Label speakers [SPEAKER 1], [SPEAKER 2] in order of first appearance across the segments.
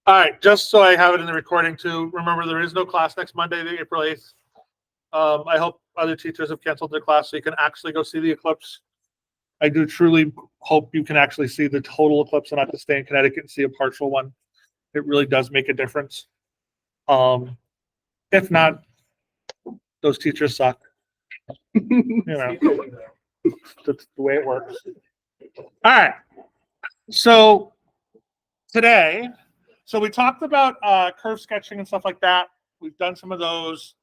[SPEAKER 1] All right, just so I have it in the recording too, remember there is no class next Monday, the April 8th. I hope other teachers have canceled their class so you can actually go see the eclipse. I do truly hope you can actually see the total eclipse and not to stay in Connecticut and see a partial one. It really does make a difference. If not, those teachers suck. You know, that's the way it works. All right. So today, we talked about curve sketching and stuff like that. We've done some of those.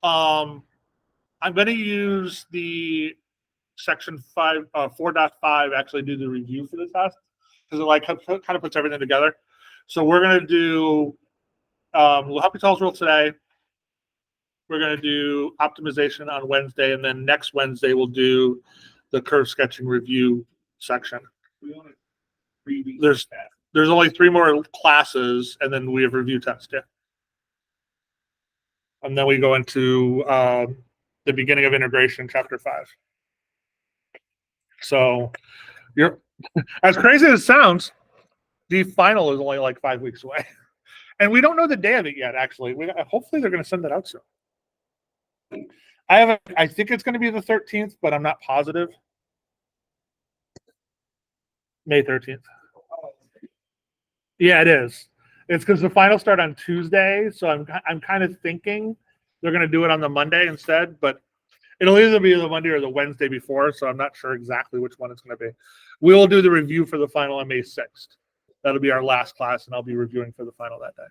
[SPEAKER 1] I'm going to use the section 4.5 actually do the review for the test because it like kind of puts everything together. So we're going to do L'Hopital's rule today. We're going to do optimization on Wednesday, and then next Wednesday we'll do the curve sketching review section. There's only 3 more classes, and then we have review test. Yeah, and then we go into the beginning of integration, chapter 5. So you're as crazy as it sounds, the final is only like 5 weeks away, and we don't know the day of it yet. Actually, hopefully they're going to send that out soon. I think it's going to be the 13th, but I'm not positive. May 13th. Yeah, it is. It's because the finals start on Tuesday, so I'm kind of thinking they're going to do it on the Monday instead, but it'll either be the Monday or the Wednesday before, so I'm not sure exactly which one it's going to be. We will do the review for the final on May 6th. That'll be our last class, and I'll be reviewing for the final that day.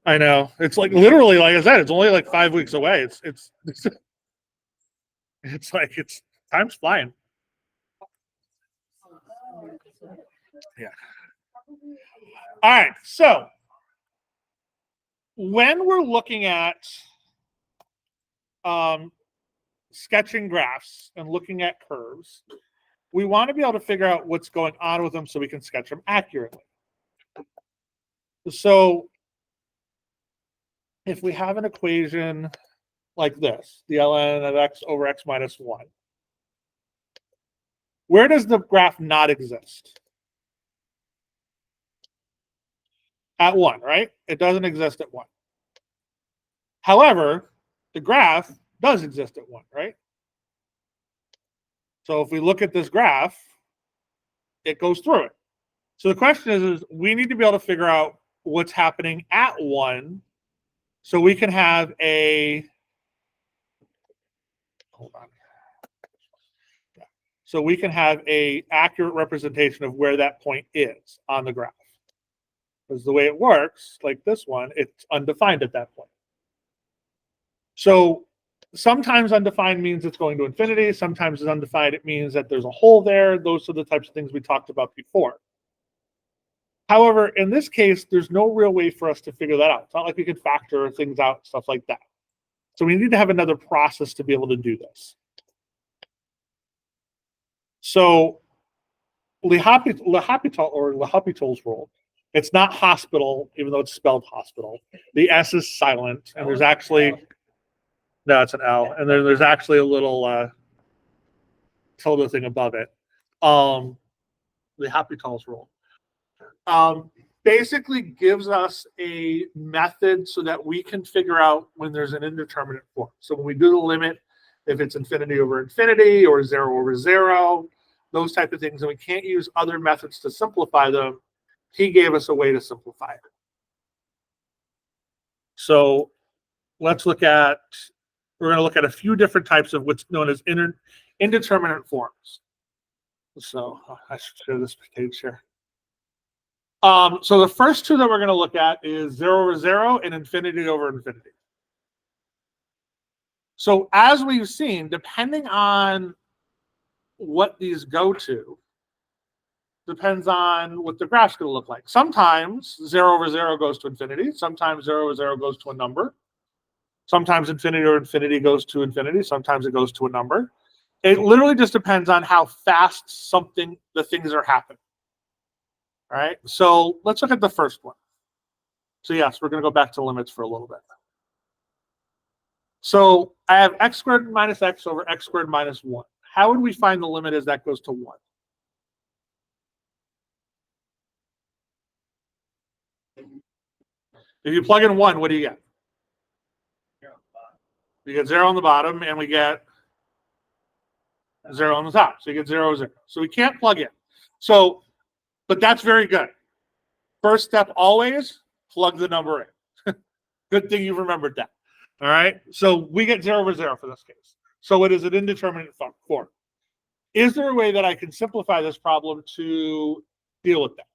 [SPEAKER 1] I know. It's like literally, like I said, it's only like 5 weeks away. It's like time's flying. Yeah. All right. So when we're looking at sketching graphs and looking at curves, we want to be able to figure out what's going on with them so we can sketch them accurately. So if we have an equation like this, the ln of x over x minus 1, where does the graph not exist? At 1, right? It doesn't exist at 1. However, the graph does exist at 1, right? So if we look at this graph, it goes through it. So the question is we need to be able to figure out what's happening at 1 so we can have a so we can have a accurate representation of where that point is on the graph. Because the way it works, like this one, it's undefined at that point. So sometimes undefined means it's going to infinity. Sometimes it's undefined, it means that there's a hole there. Those are the types of things we talked about before. However, in this case, there's no real way for us to figure that out. It's not like we could factor things out, stuff like that. So we need to have another process to be able to do this. So L'Hopital's rule, it's not hospital, even though it's spelled hospital. The S is silent, and there's actually, no, it's an L, and there's actually a little tilde thing above it. L'Hopital's rule basically gives us a method so that we can figure out when there's an indeterminate form. So when we do the limit, if it's infinity over infinity or 0 over 0, those type of things, and we can't use other methods to simplify them, he gave us a way to simplify it. So we're going to look at a few different types of what's known as indeterminate forms. So I should share this page here. So the first two that we're going to look at is 0 over 0 and infinity over infinity. So as we've seen, depending on what these go to, depends on what the graph's going to look like. Sometimes 0 over 0 goes to infinity. Sometimes 0 over 0 goes to a number. Sometimes infinity over infinity goes to infinity. Sometimes it goes to a number. It literally just depends on how fast the things are happening. All right, so let's look at the first one. So yes, we're going to go back to limits for a little bit. So I have x squared minus x over x squared minus 1. How would we find the limit as that goes to 1? If you plug in 1, what do you get? You get 0 on the bottom, and we get 0 on the top. So you get 0, 0. So we can't plug in. So, but that's very good. First step always, plug the number in. Good thing you remembered that. All right. So we get 0 over 0 for this case. So it is an indeterminate form. Is there a way that I can simplify this problem to deal with that?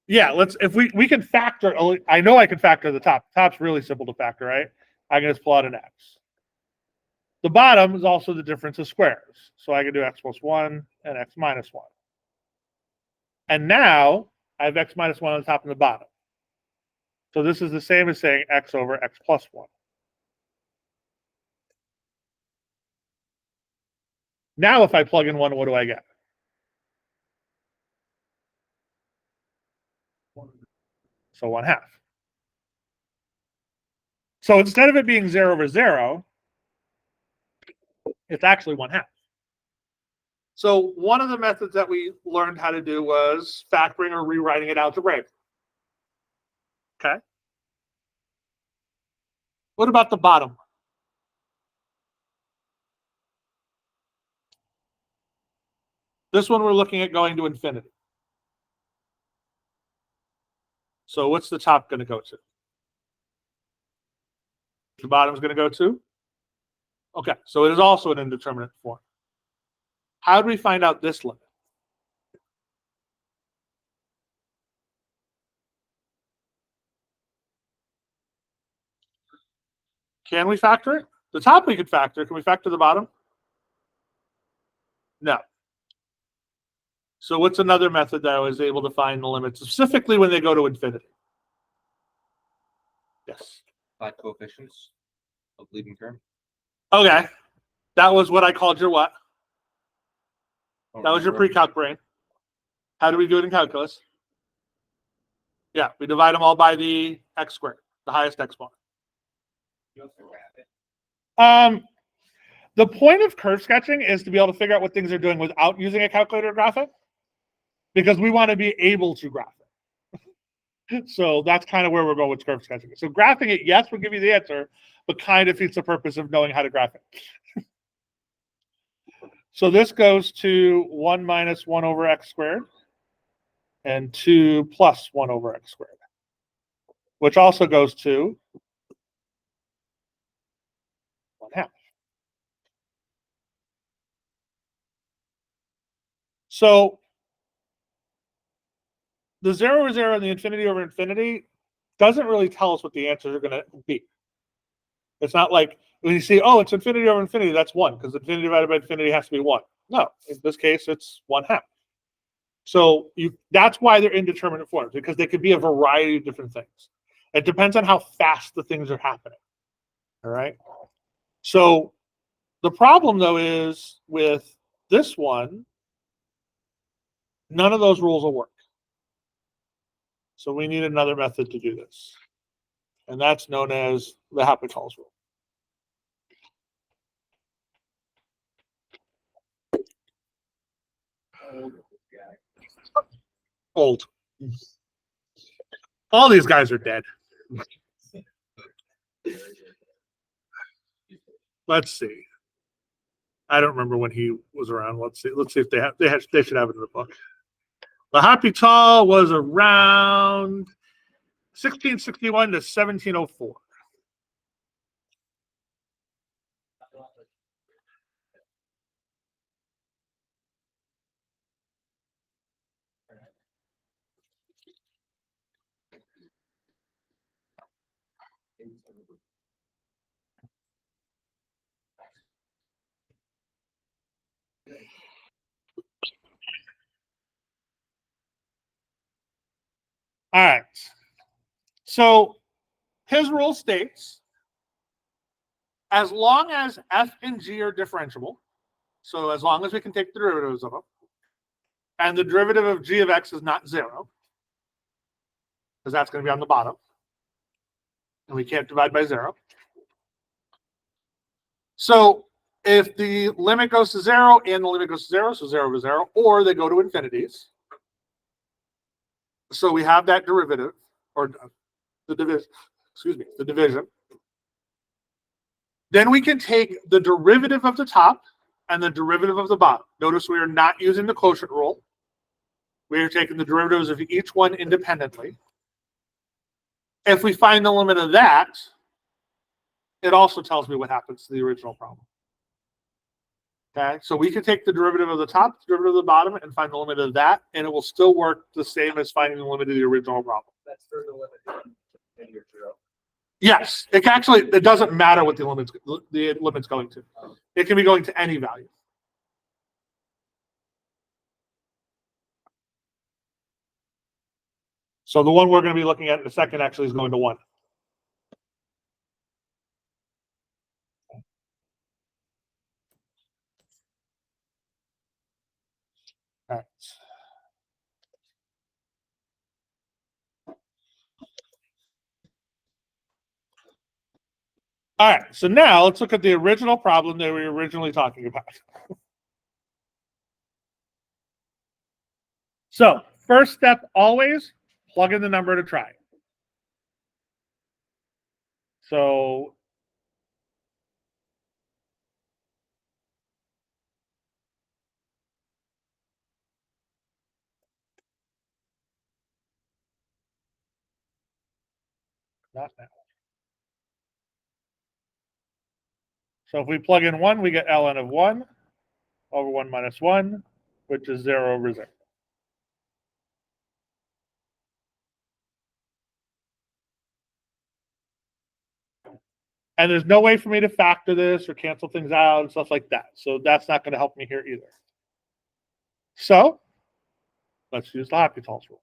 [SPEAKER 1] Yeah, if we can factor, I know I can factor the top. The top's really simple to factor, right? I can just plot an x. The bottom is also the difference of squares. So I can do x plus 1 and x minus 1. And now I have x minus 1 on the top and the bottom. So this is the same as saying x over x plus 1. Now if I plug in 1, what do I get? So 1/2. So instead of it being 0 over 0, it's actually 1/2. So one of the methods that we learned how to do was factoring or rewriting it algebraically. Okay. What about the bottom? This one we're looking at going to infinity. So what's the top going to go to? The bottom is going to go to? Okay, so it is also an indeterminate form. How do we find out this limit? Can we factor it? The top we could factor. Can we factor the bottom? No. So what's another method that I was able to find the limit, specifically when they go to infinity? Yes.
[SPEAKER 2] Find coefficients of leading term.
[SPEAKER 1] Okay. That was what I called your what? That was your pre-calc brain. How do we do it in calculus? Yeah, we divide them all by the x squared, the highest exponent. The point of curve sketching is to be able to figure out what things are doing without using a calculator to graph it, because we want to be able to graph it. So that's kind of where we're going with curve sketching. So graphing it, yes, will give you the answer, but kind of defeats the purpose of knowing how to graph it. So this goes to 1 minus 1 over x squared and 2 plus 1 over x squared, which also goes to 1/2. So the 0 over 0 and the infinity over infinity doesn't really tell us what the answers are going to be. It's not like when you see, oh, it's infinity over infinity, that's 1, because infinity divided by infinity has to be 1. No, in this case, it's 1/2. So that's why they're indeterminate forms, because they could be a variety of different things. It depends on how fast the things are happening. All right. So the problem, though, is with this one, none of those rules will work. So we need another method to do this. And that's known as the L'Hopital's rule. Old. All these guys are dead. Let's see. I don't remember when he was around. Let's see. Let's see if they should have it in the book. L'Hopital was around 1661 to 1704. All right. So his rule states, as long as f and g are differentiable, so as long as we can take the derivatives of them, and the derivative of g of x is not 0, because that's going to be on the bottom, and we can't divide by 0. So if the limit goes to 0 and the limit goes to 0, so 0 over 0, or they go to infinities. So we have that derivative, or the division, the division. Then we can take the derivative of the top and the derivative of the bottom. Notice we are not using the quotient rule. We are taking the derivatives of each one independently. If we find the limit of that, it also tells me what happens to the original problem. Okay, so we can take the derivative of the top, the derivative of the bottom, and find the limit of that, and it will still work the same as finding the limit of the original problem.
[SPEAKER 2] That's for the limit.
[SPEAKER 1] Yes, it doesn't matter what the limit's going to. It can be going to any value. So the one we're going to be looking at in a second actually is going to 1. All right. All right, so now let's look at the original problem that we were originally talking about. So first step, always plug in the number to try. So not now. So if we plug in 1, we get ln of 1 over 1 minus 1, which is 0 over 0. And there's no way for me to factor this or cancel things out and stuff like that. So that's not going to help me here either. So let's use the L'Hopital's rule.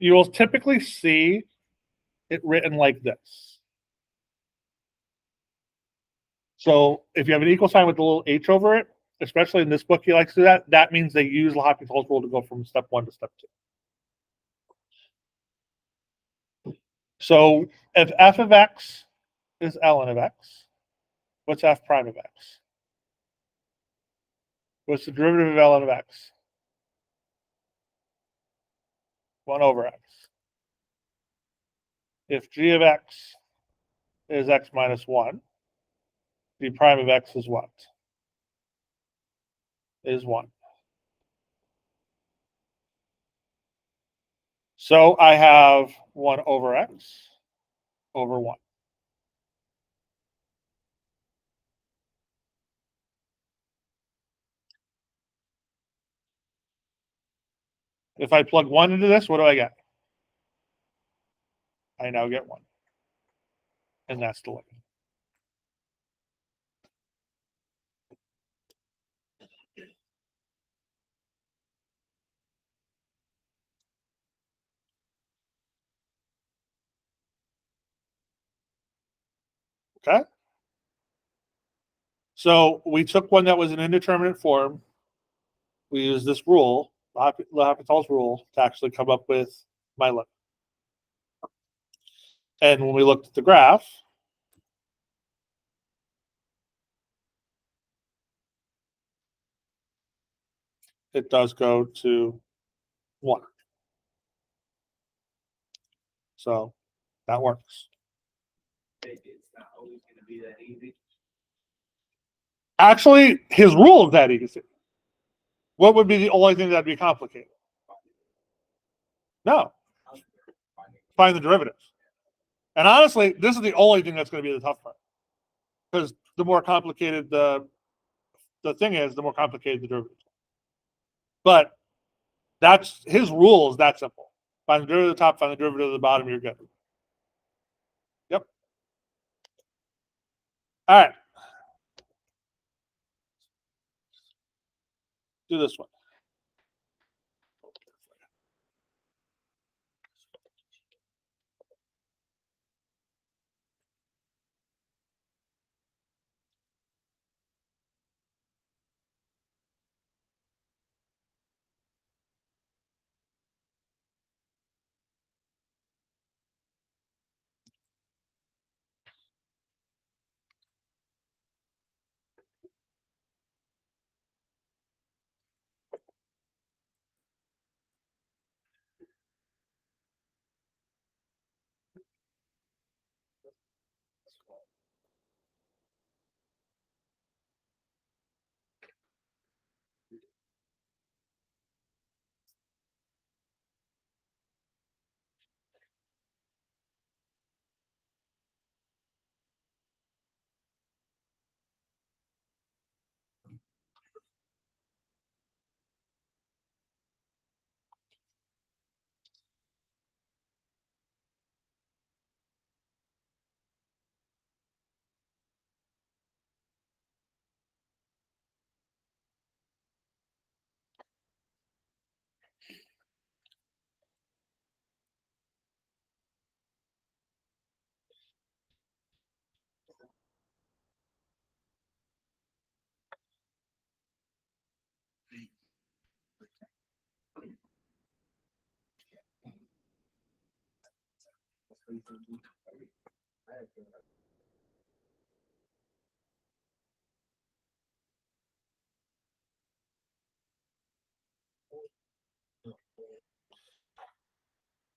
[SPEAKER 1] You will typically see it written like this. So if you have an equal sign with a little h over it, especially in this book he likes to do that, that means they use L'Hopital's rule to go from step 1 to step 2. So if f of x is ln of x, what's f prime of x? What's the derivative of ln of x? 1 over x. If g of x is x minus 1, g prime of x is what? Is 1. So I have 1 over x over 1. If I plug 1 into this, what do I get? I now get 1. And that's the limit. Okay? So we took one that was an indeterminate form. We used this rule, L'Hopital's rule, to actually come up with my limit. And when we looked at the graph, it does go to 1. So that works.
[SPEAKER 2] It's not always going to be that easy.
[SPEAKER 1] Actually, his rule is that easy. What would be the only thing that'd be complicated? No. Find the derivatives. And honestly, this is the only thing that's going to be the tough part. Because the more complicated the thing is, the more complicated the derivative. But that's his rule is that simple. Find the derivative of the top, find the derivative of the bottom, you're good. Yep. All right. Do this one.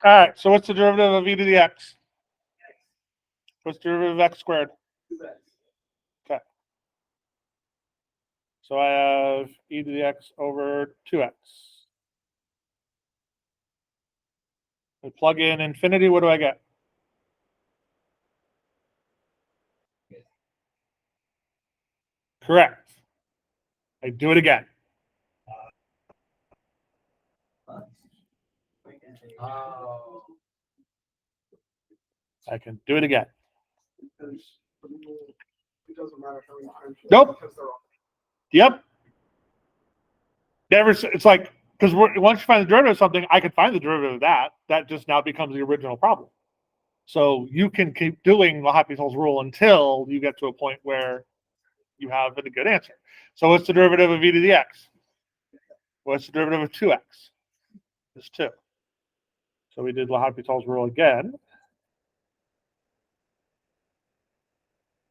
[SPEAKER 1] All right, so what's the derivative of e to the x? What's the derivative of x squared? Okay. So I have e to the x over 2x. I plug in infinity, what do I get? Correct. I do it again.
[SPEAKER 2] Oh.
[SPEAKER 1] I can do it again.
[SPEAKER 3] Because it doesn't matter how many times.
[SPEAKER 1] Nope.
[SPEAKER 3] Because they're all.
[SPEAKER 1] Yep. Never. It's like because once you find the derivative of something, I can find the derivative of that. That just now becomes the original problem. So you can keep doing L'Hopital's rule until you get to a point where you have a good answer. So what's the derivative of e to the x? What's the derivative of 2x? It's 2. So we did L'Hopital's rule again.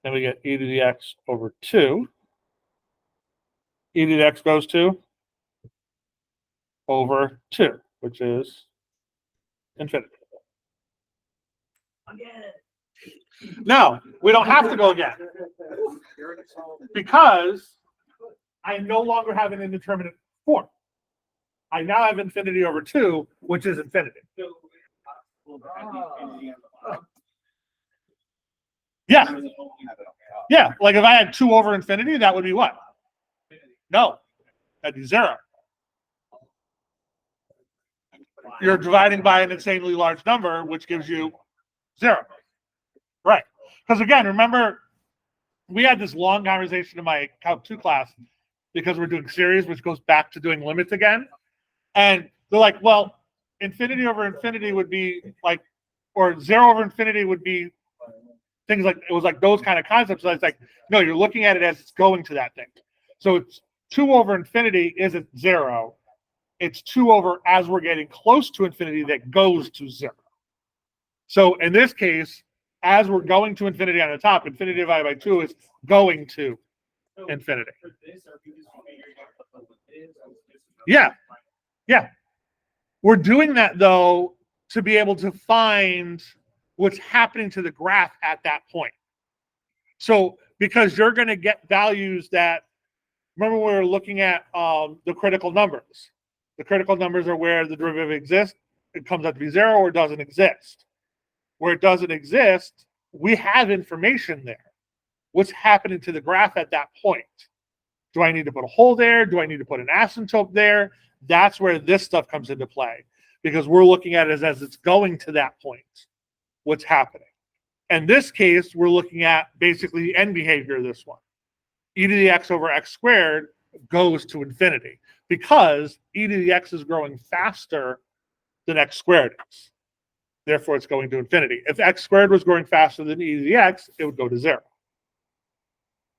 [SPEAKER 1] Then we get e to the x over 2. E to the x goes to over 2, which is infinity.
[SPEAKER 2] Again.
[SPEAKER 1] No, we don't have to go again because I no longer have an indeterminate form. I now have infinity over 2, which is infinity. Yeah. Yeah. Like if I had 2 over infinity, that would be what? No, that'd be 0. You're dividing by an insanely large number, which gives you 0. Right. Because again, remember, we had this long conversation in my Calc 2 class because we're doing series, which goes back to doing limits again. And they're like, well, infinity over infinity would be like, or 0 over infinity would be things like, it was like those kind of concepts. So it's like, no, you're looking at it as it's going to that thing. So it's 2 over infinity isn't 0. It's 2 over as we're getting close to infinity that goes to 0. So in this case, as we're going to infinity on the top, infinity divided by 2 is going to infinity. Yeah. Yeah. We're doing that, though, to be able to find what's happening to the graph at that point. So because you're going to get values that, remember we were looking at the critical numbers. The critical numbers are where the derivative exists. It comes out to be 0 or it doesn't exist. Where it doesn't exist, we have information there. What's happening to the graph at that point? Do I need to put a hole there? Do I need to put an asymptote there? That's where this stuff comes into play because we're looking at it as it's going to that point. What's happening? In this case, we're looking at basically the end behavior of this one. E to the x over x squared goes to infinity because e to the x is growing faster than x squared is. Therefore, it's going to infinity. If x squared was growing faster than e to the x, it would go to 0.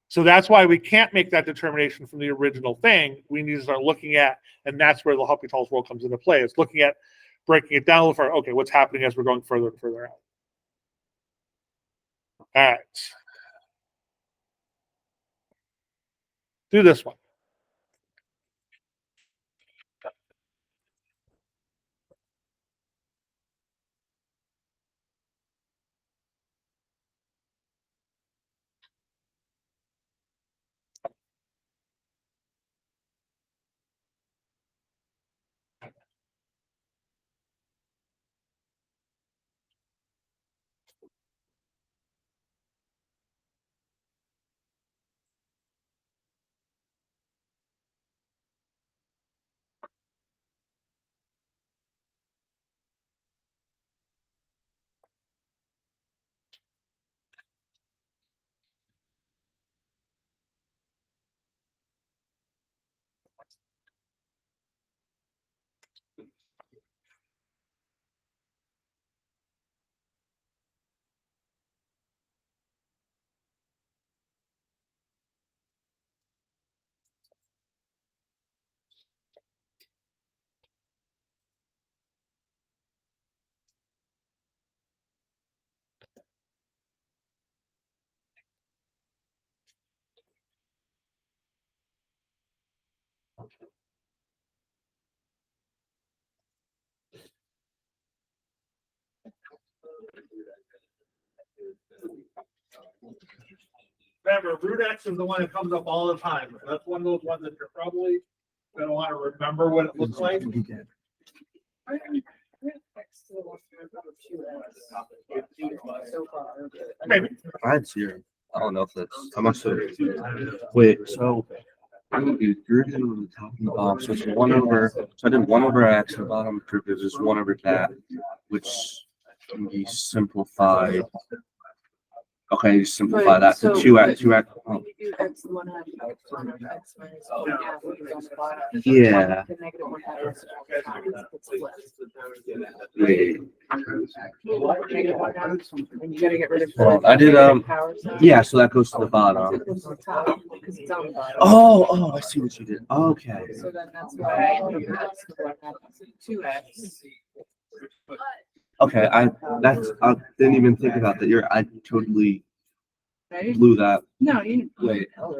[SPEAKER 1] So that's why we can't make that determination from the original thing. We need to start looking at, and that's where the L'Hopital's rule comes into play. It's looking at breaking it down a little further. Okay, what's happening as we're going further and further out? All right. Do this one. Remember, root X is the one that comes up all the time. That's one of those ones that you're probably gonna want to remember what it looks like. Maybe.
[SPEAKER 4] I had zero. I don't know if that's. I must have. Wait, so I would do derivative of the top and the bottom. So it's one over. So I did one over x. The bottom derivative is one over that, which can be simplified. Okay, just simplify that to
[SPEAKER 5] So-
[SPEAKER 4] two x. Two x. Oh,
[SPEAKER 5] You do X one half, X minus one half, which is on the bottom.
[SPEAKER 4] yeah.
[SPEAKER 5] The negative one half is it's flipped.
[SPEAKER 4] Wait.
[SPEAKER 5] Negative one half, and you gotta get rid of.
[SPEAKER 4] Well, I did,
[SPEAKER 5] negative power sign.
[SPEAKER 4] Yeah. So that goes to the
[SPEAKER 5] So
[SPEAKER 4] bottom.
[SPEAKER 5] it goes to the top, because it's on the bottom.
[SPEAKER 4] Oh, I see what you did. Okay.
[SPEAKER 5] So then that's why that's the one half, two X.
[SPEAKER 4] Okay. I didn't even think about that. I totally
[SPEAKER 5] Right?
[SPEAKER 4] blew that.
[SPEAKER 5] No, you.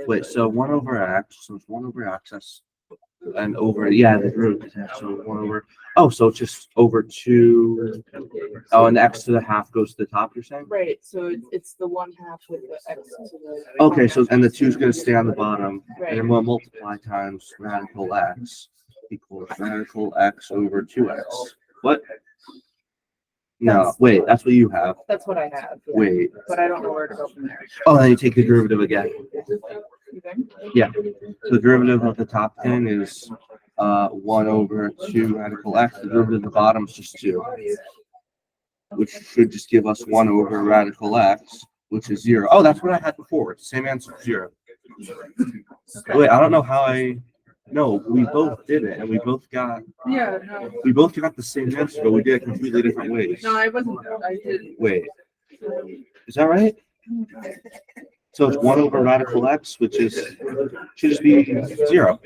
[SPEAKER 4] Wait, so one over x, so it's one over x, that's, and over, yeah, the root, so one over, oh, so it's just over two, oh, and the x to the half goes to the top, you're saying?
[SPEAKER 5] Right, so it's the one half with the X to the.
[SPEAKER 4] Okay, so, and the two's gonna stay on the bottom, and
[SPEAKER 5] Right.
[SPEAKER 4] then we'll multiply times radical x equals radical x over two x. What? No,
[SPEAKER 5] That's-
[SPEAKER 4] wait, that's what you have,
[SPEAKER 5] That's what I have. yeah.
[SPEAKER 4] wait,
[SPEAKER 5] But I don't know where to go from there.
[SPEAKER 4] oh, then you take the derivative again.
[SPEAKER 5] You think?
[SPEAKER 4] So the derivative of the top thing is, 1 over 2 radical x. The derivative of the bottom is just 2, which should just give us 1 over radical x, which is 0. Oh, that's what I had before. It's the same answer, 0. Wait, I don't know how no, we both did it, and we both got the same answer, but we did it completely different ways.
[SPEAKER 5] No, I wasn't, I did.
[SPEAKER 4] Wait, is that right? So it's 1 over radical x, which is, should just be 0.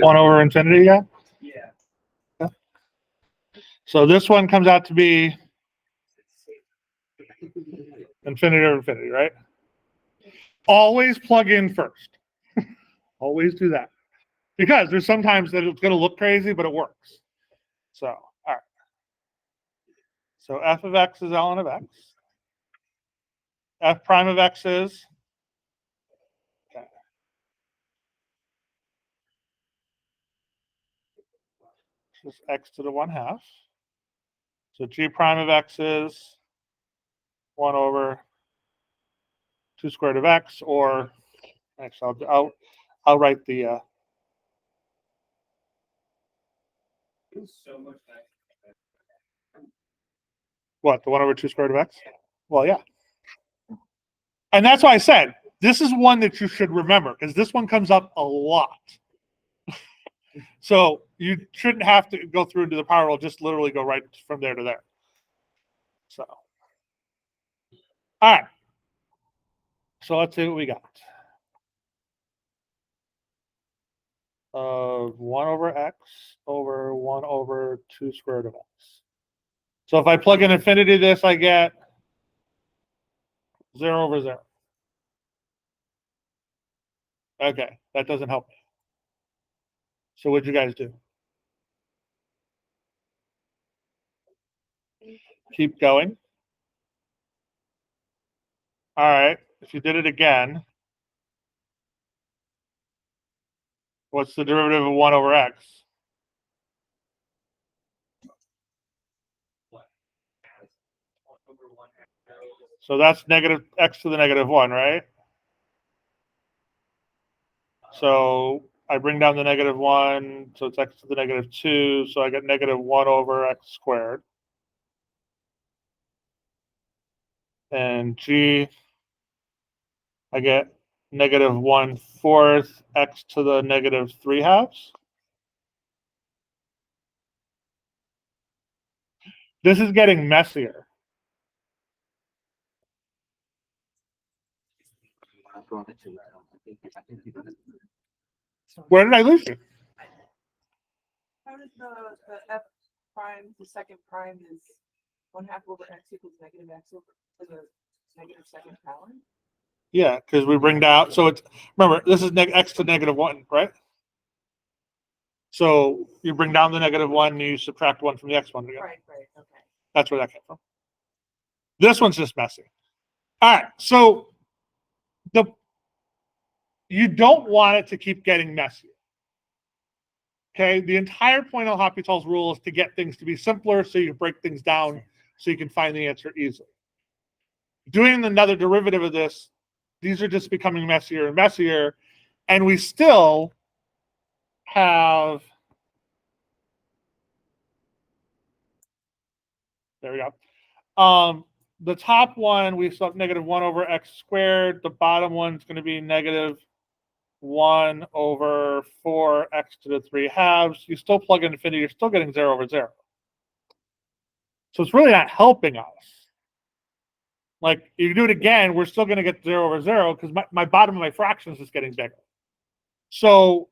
[SPEAKER 1] One over infinity, yeah?
[SPEAKER 2] Yeah.
[SPEAKER 1] So this one comes out to be infinity over infinity, right? Always plug in first. Always do that. Because there's sometimes that it's going to look crazy, but it works. So, all right. So f of x is ln of x. F prime of x is okay. This is x to the 1/2. So g prime of x is 1 over 2 squared of x, or actually I'll write the
[SPEAKER 2] So much
[SPEAKER 1] what, the 1 over 2 squared of x? Well, yeah. And that's why I said this is one that you should remember, because this one comes up a lot. So you shouldn't have to go through into the power rule, just literally go right from there to there. So, all right. So let's see what we got. 1 over x over 1 over 2 squared of x. So if I plug in infinity to this, I get 0 over 0. Okay, that doesn't help me. So what'd you guys do? Keep going. All right, if you did it again, what's the derivative of 1 over x? So that's negative x to the negative 1, right? So I bring down the negative 1, so it's x to the negative 2, so I get negative 1 over x squared. And g, I get negative 1/4 x to the negative 3/2. This is getting messier. Where did I lose you?
[SPEAKER 5] How did the F prime, the second prime is 1 half over x equals negative x over to the negative second power.
[SPEAKER 1] Yeah, because we bring down, so it's, remember, this is x to negative 1, right? So you bring down the negative 1, you subtract 1 from the x1 again.
[SPEAKER 5] Right, okay.
[SPEAKER 1] That's where that came from. This one's just messy. All right, so you don't want it to keep getting messier. Okay, the entire point of L'Hopital's rule is to get things to be simpler so you break things down so you can find the answer easily. Doing another derivative of this, these are just becoming messier and messier, and we still have, there we go. The top one, we still have negative 1 over x squared. The bottom one's going to be negative 1 over 4x to the 3 halves. You still plug in infinity, you're still getting 0 over 0. So it's really not helping us. Like, if you do it again, we're still going to get 0 over 0 because my bottom of my fraction is just getting bigger. So,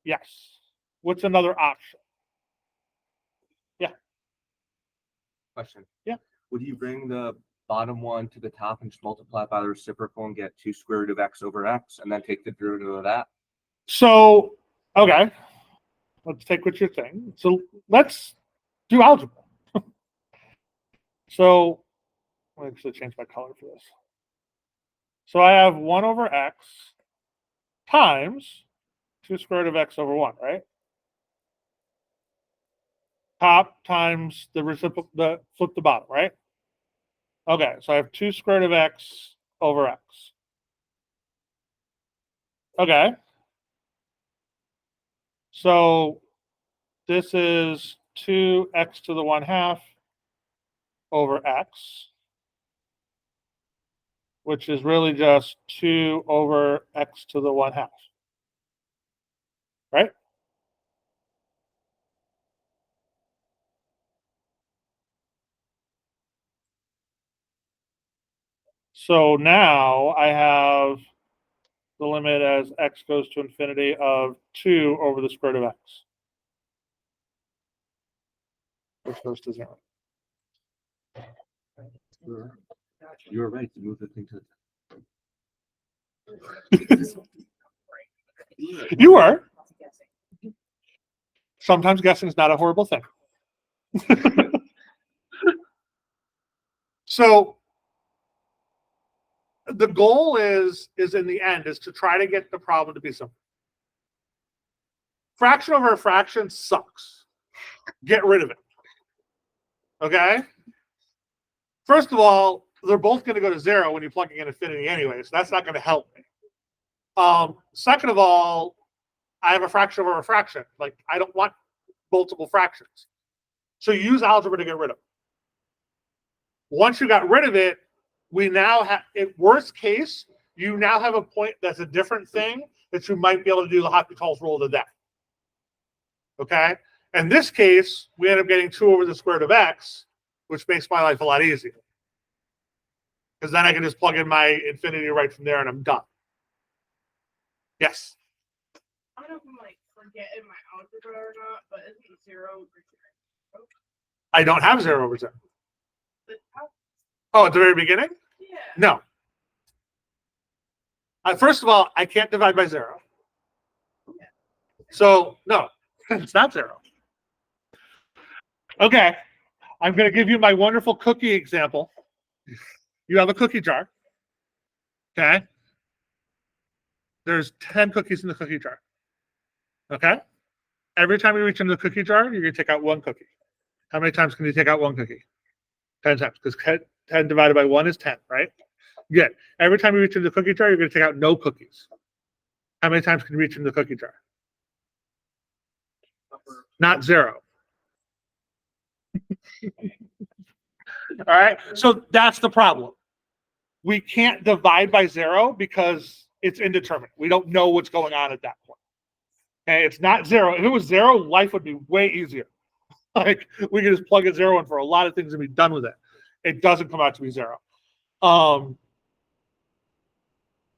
[SPEAKER 1] yes. What's another option? Yeah.
[SPEAKER 4] Question.
[SPEAKER 1] Yeah.
[SPEAKER 4] Would you bring the bottom one to the top and just multiply by the reciprocal and get 2 square root of x over x and then take the derivative of that?
[SPEAKER 1] So, okay. Let's take what you're saying. So let's do algebra. So, let me actually change my color for this. So I have 1 over x times 2 square root of x over 1, right? Top times the reciprocal, flip the bottom, right? Okay, so I have 2 square root of x over x. Okay. So this is 2x to the 1 half over x, which is really just 2 over x to the 1 half. Right? So now I have the limit as x goes to infinity of 2 over the square root of x, which goes to 0.
[SPEAKER 4] You're right to move the thing to
[SPEAKER 1] You were. Sometimes guessing is not a horrible thing. So the goal is in the end is to try to get the problem to be simple. Fraction over a fraction sucks. Get rid of it. Okay? First of all, they're both going to go to 0 when you're plugging in infinity anyway, so that's not going to help me. Second of all, I have a fraction over a fraction. Like, I don't want multiple fractions. So you use algebra to get rid of it. Once you got rid of it, we now have, in worst case, you now have a point that's a different thing that you might be able to do L'Hopital's rule to that. Okay? In this case, we end up getting 2 over the square root of x, which makes my life a lot easier. Because then I can just plug in my infinity right from there and I'm done. Yes?
[SPEAKER 6] I don't know if I'm like forgetting my algebra or not, but isn't 0 over 0?
[SPEAKER 1] I don't have 0 over 0.
[SPEAKER 6] The top,
[SPEAKER 1] Oh, at the very beginning?
[SPEAKER 6] yeah.
[SPEAKER 1] No. First of all, I can't divide by 0. So, no, it's not 0. Okay. I'm going to give you my wonderful cookie example. You have a cookie jar. Okay. There's 10 cookies in the cookie jar. Okay. Every time you reach into the cookie jar, you're going to take out 1 cookie. How many times can you take out 1 cookie? 10 times, because 10 divided by 1 is 10, right? Good. Every time you reach into the cookie jar, you're going to take out no cookies. How many times can you reach into the cookie jar? Not 0. All right. So that's the problem. We can't divide by 0 because it's indeterminate. We don't know what's going on at that point. Okay, it's not 0. If it was 0, life would be way easier. Like, we could just plug a 0 in for a lot of things and be done with it. It doesn't come out to be 0.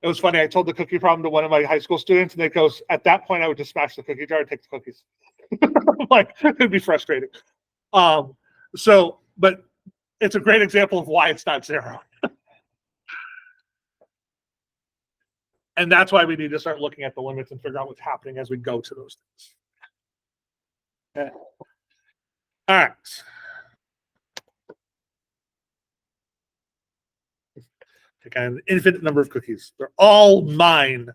[SPEAKER 1] It was funny. I told the cookie problem to one of my high school students, and they goes, at that point, I would just smash the cookie jar and take the cookies. Like, it'd be frustrating. So but it's a great example of why it's not zero. And that's why we need to start looking at the limits and figure out what's happening as we go to those things. Okay. All right. Take an infinite number of cookies. They're all mine.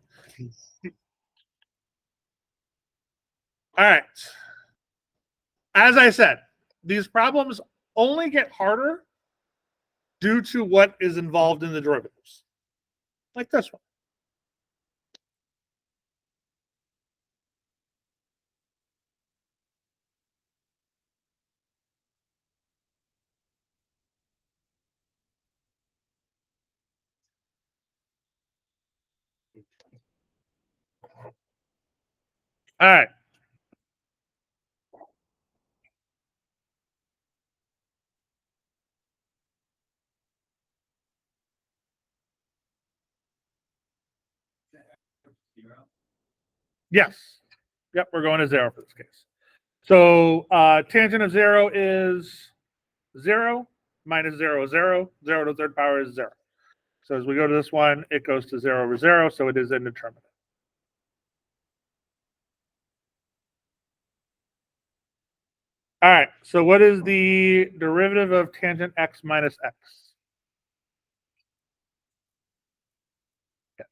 [SPEAKER 1] All right. As I said, these problems only get harder due to what is involved in the derivatives. Like this one. All right. Yes. Yep, we're going to zero for this case. So tangent of zero is 0 minus 0 is 0. 0 to the third power is 0. So as we go to this one, it goes to 0 over 0, so it is indeterminate. All right, so what is the derivative of tangent x minus x? Yes.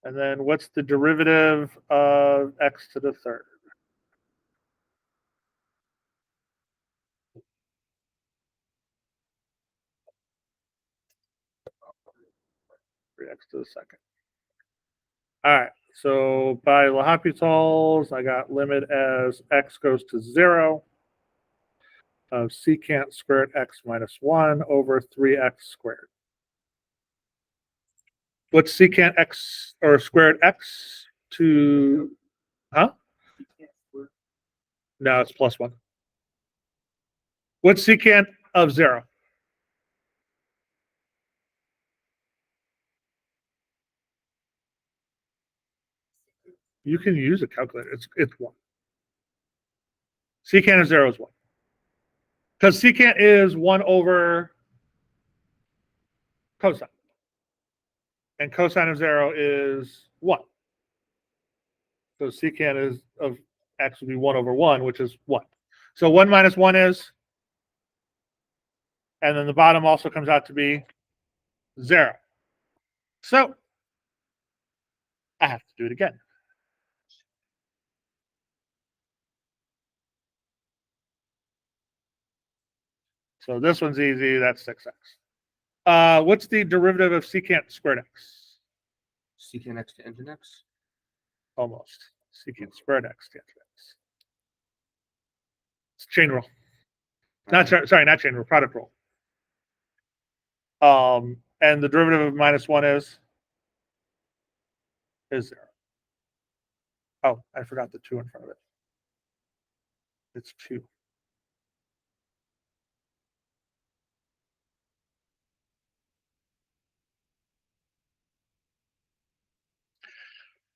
[SPEAKER 1] And then what's the derivative of x to the third? 3x to the second. All right, so by L'Hopital's, I got limit as x goes to 0 of secant squared x minus 1 over 3x squared. What's secant x or squared x to, huh? No, it's plus 1. What's secant of 0? You can use a calculator. It's 1. Secant of 0 is 1. Because secant is 1 over cosine. And cosine of 0 is 1. So secant is of x would be 1 over 1, which is 1. So 1 minus 1 is, and then the bottom also comes out to be 0. So I have to do it again. So this one's easy. That's 6x. What's the derivative of secant squared x?
[SPEAKER 4] Secant x tangent x.
[SPEAKER 1] Almost. Secant squared x tangent x. It's chain rule. Not sorry, not chain rule. Product rule. And the derivative of minus 1 is 0. Oh, I forgot the 2 in front of it. It's 2.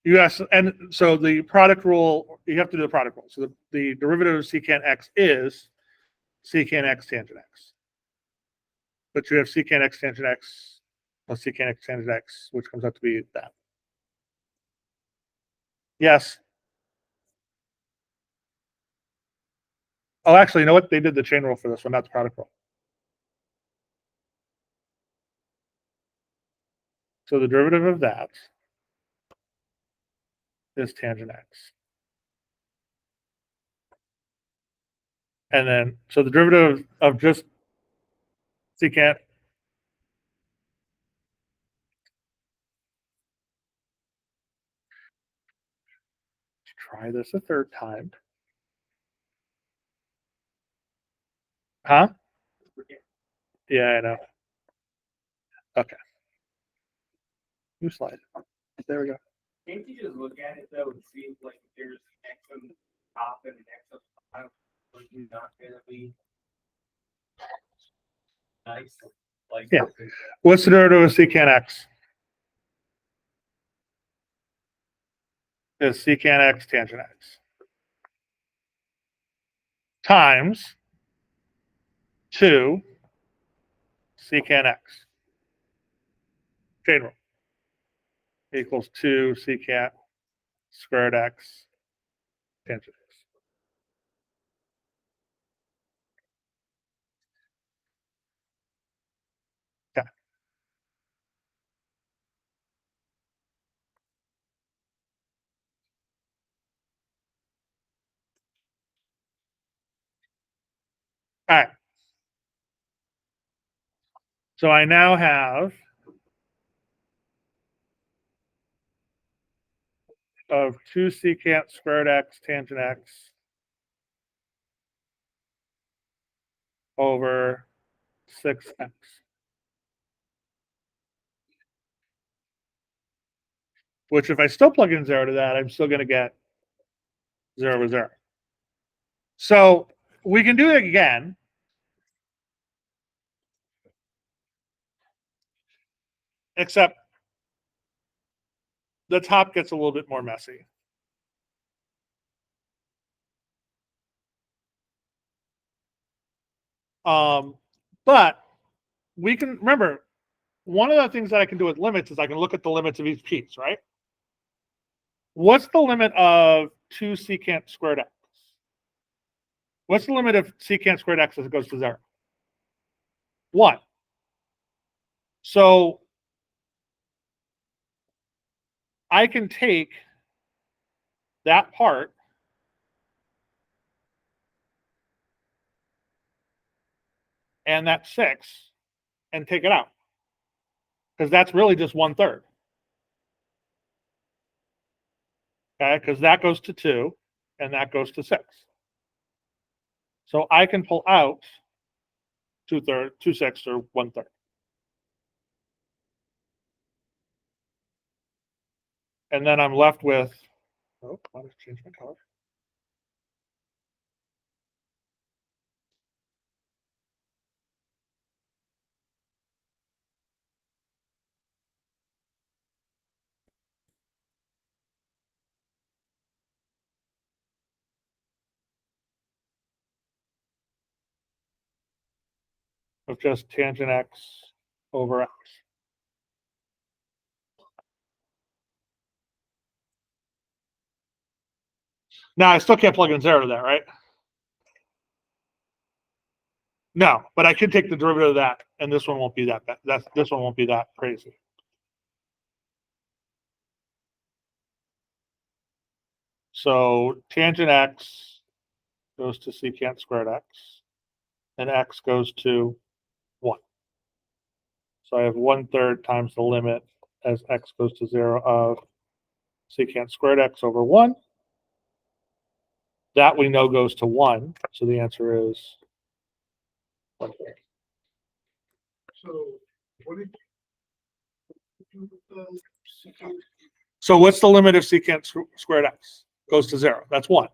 [SPEAKER 1] Yes, and so the product rule, you have to do the product rule. So the derivative of secant x is secant x tangent x. But you have secant x tangent x plus secant x tangent x, which comes out to be that. Yes. Oh, actually, you know what? They did the chain rule for this one, not the product rule. So the derivative of that is tangent x. And then, so the derivative of just secant try this a third time. Huh? Yeah, I know. Okay. New slide. There we go.
[SPEAKER 2] Can't you just look at it though and see like if there's an X on the top and an X on the bottom? Like you're not gonna be nice. Like
[SPEAKER 1] Yeah. What's the derivative of secant x? Is secant x tangent x. times 2 secant x. Chain rule equals 2 secant squared x tangent x. Okay. All right. So I now have of 2 secant squared x tangent x over 6x. Which if I still plug in 0 to that, I'm still going to get 0 over 0. So we can do it again. Except the top gets a little bit more messy. But we can remember one of the things that I can do with limits is I can look at the limits of each piece, right? What's the limit of 2 secant squared x? What's the limit of secant squared x as it goes to 0? 1. So I can take that part and that 6 and take it out. Because that's really just 1/3. Okay, because that goes to 2 and that goes to 6. So I can pull out 2/3, 2/6, or 1/3. And then I'm left with, oh, I just changed my color. Of just tangent x over x. Now I still can't plug in 0 to that, right? No, but I could take the derivative of that, and this one won't be that bad. This one won't be that crazy. So tangent x goes to secant squared x, and x goes to 1. So I have 1/3 times the limit as x goes to 0 of secant squared x over 1. That we know goes to 1. So the answer is 1/3.
[SPEAKER 3] So what did you do with the secant?
[SPEAKER 1] So what's the limit of secant squared x? Goes to 0. That's 1.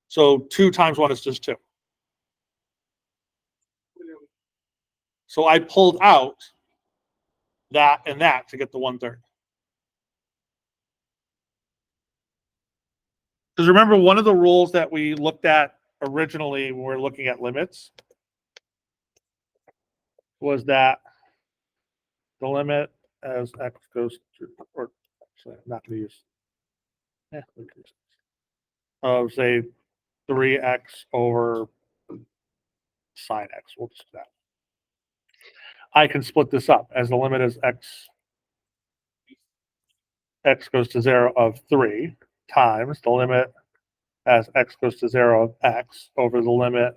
[SPEAKER 1] So 2 times 1 is just 2. So I pulled out that and that to get the 1/3. Because remember, one of the rules that we looked at originally when we were looking at limits was that the limit as x goes to, or actually, I'm not going to use, of say 3x over sine x. We'll just do that. I can split this up as the limit is x goes to 0 of 3 times the limit as x goes to 0 of x over the limit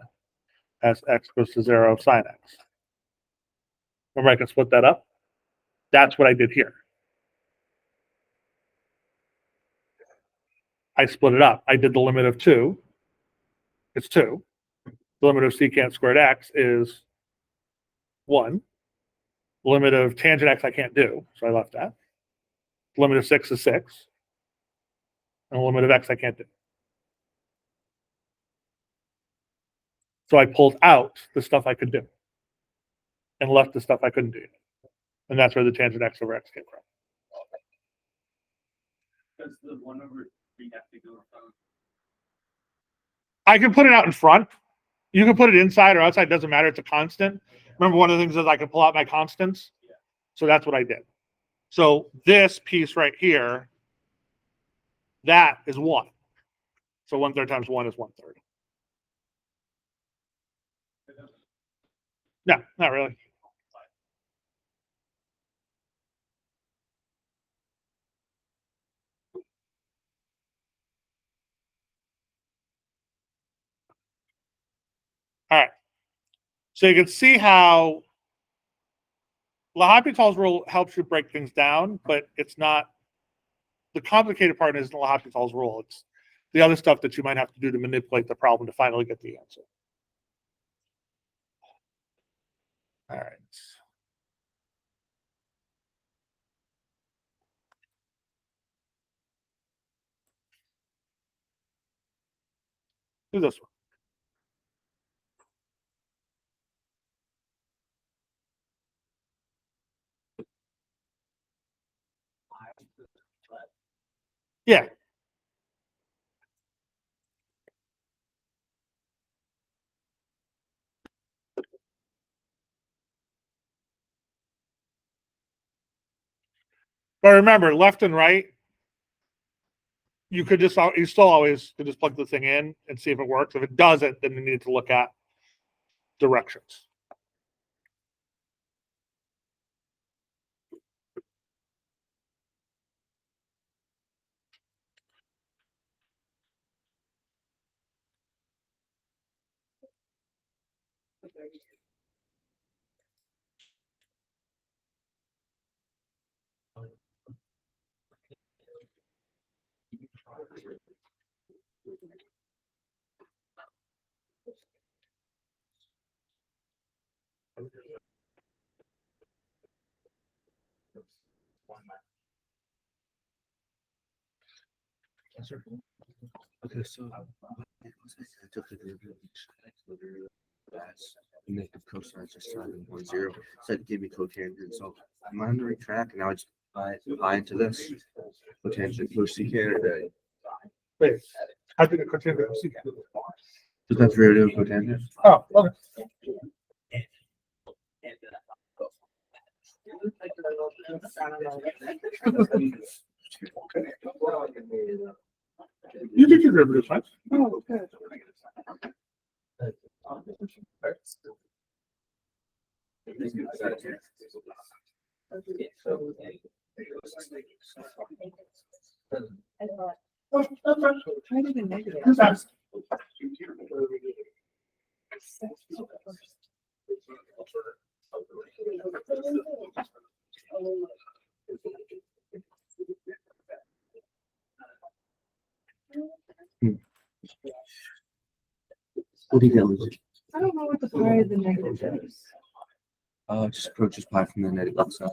[SPEAKER 1] as x goes to 0 of sine x. Remember, I can split that up. That's what I did here. I split it up. I did the limit of 2. It's 2. The limit of secant squared x is 1. The limit of tangent x I can't do, so I left that. The limit of 6 is 6. And the limit of x I can't do. So I pulled out the stuff I could do and left the stuff I couldn't do. And that's where the tangent x over x came from.
[SPEAKER 2] Does the 1/3 have to go from
[SPEAKER 1] I can put it out in front. You can put it inside or outside, doesn't matter. It's a constant. Remember, one of the things is I can pull out my constants. So that's what I did. So this piece right here, that is 1. So 1/3 times 1 is 1/3. No, not really. All right. So you can see how L'Hopital's rule helps you break things down, but it's not the complicated part isn't L'Hopital's rule. It's the other stuff that you might have to do to manipulate the problem to finally get the answer. All right. Do this one. Yeah. But remember, left and right, you still always could just plug the thing in and see if it works. If it doesn't, then you need to look at directions.
[SPEAKER 4] Okay, so I took the derivative of each that's negative cosine just sine of 1, 0. So it gave me cotangent. So I'm on the right track, and now I just buy into this cotangent cosecant today.
[SPEAKER 1] Wait, I think it continues.
[SPEAKER 4] Is that derivative of cotangent?
[SPEAKER 1] Oh, okay. You did your derivatives, right?
[SPEAKER 5] Oh, good. Try to be negative.
[SPEAKER 4] What do you get, Lucy?
[SPEAKER 5] I don't know what the pi of the negative is.
[SPEAKER 4] Just approaches pi from the negative side.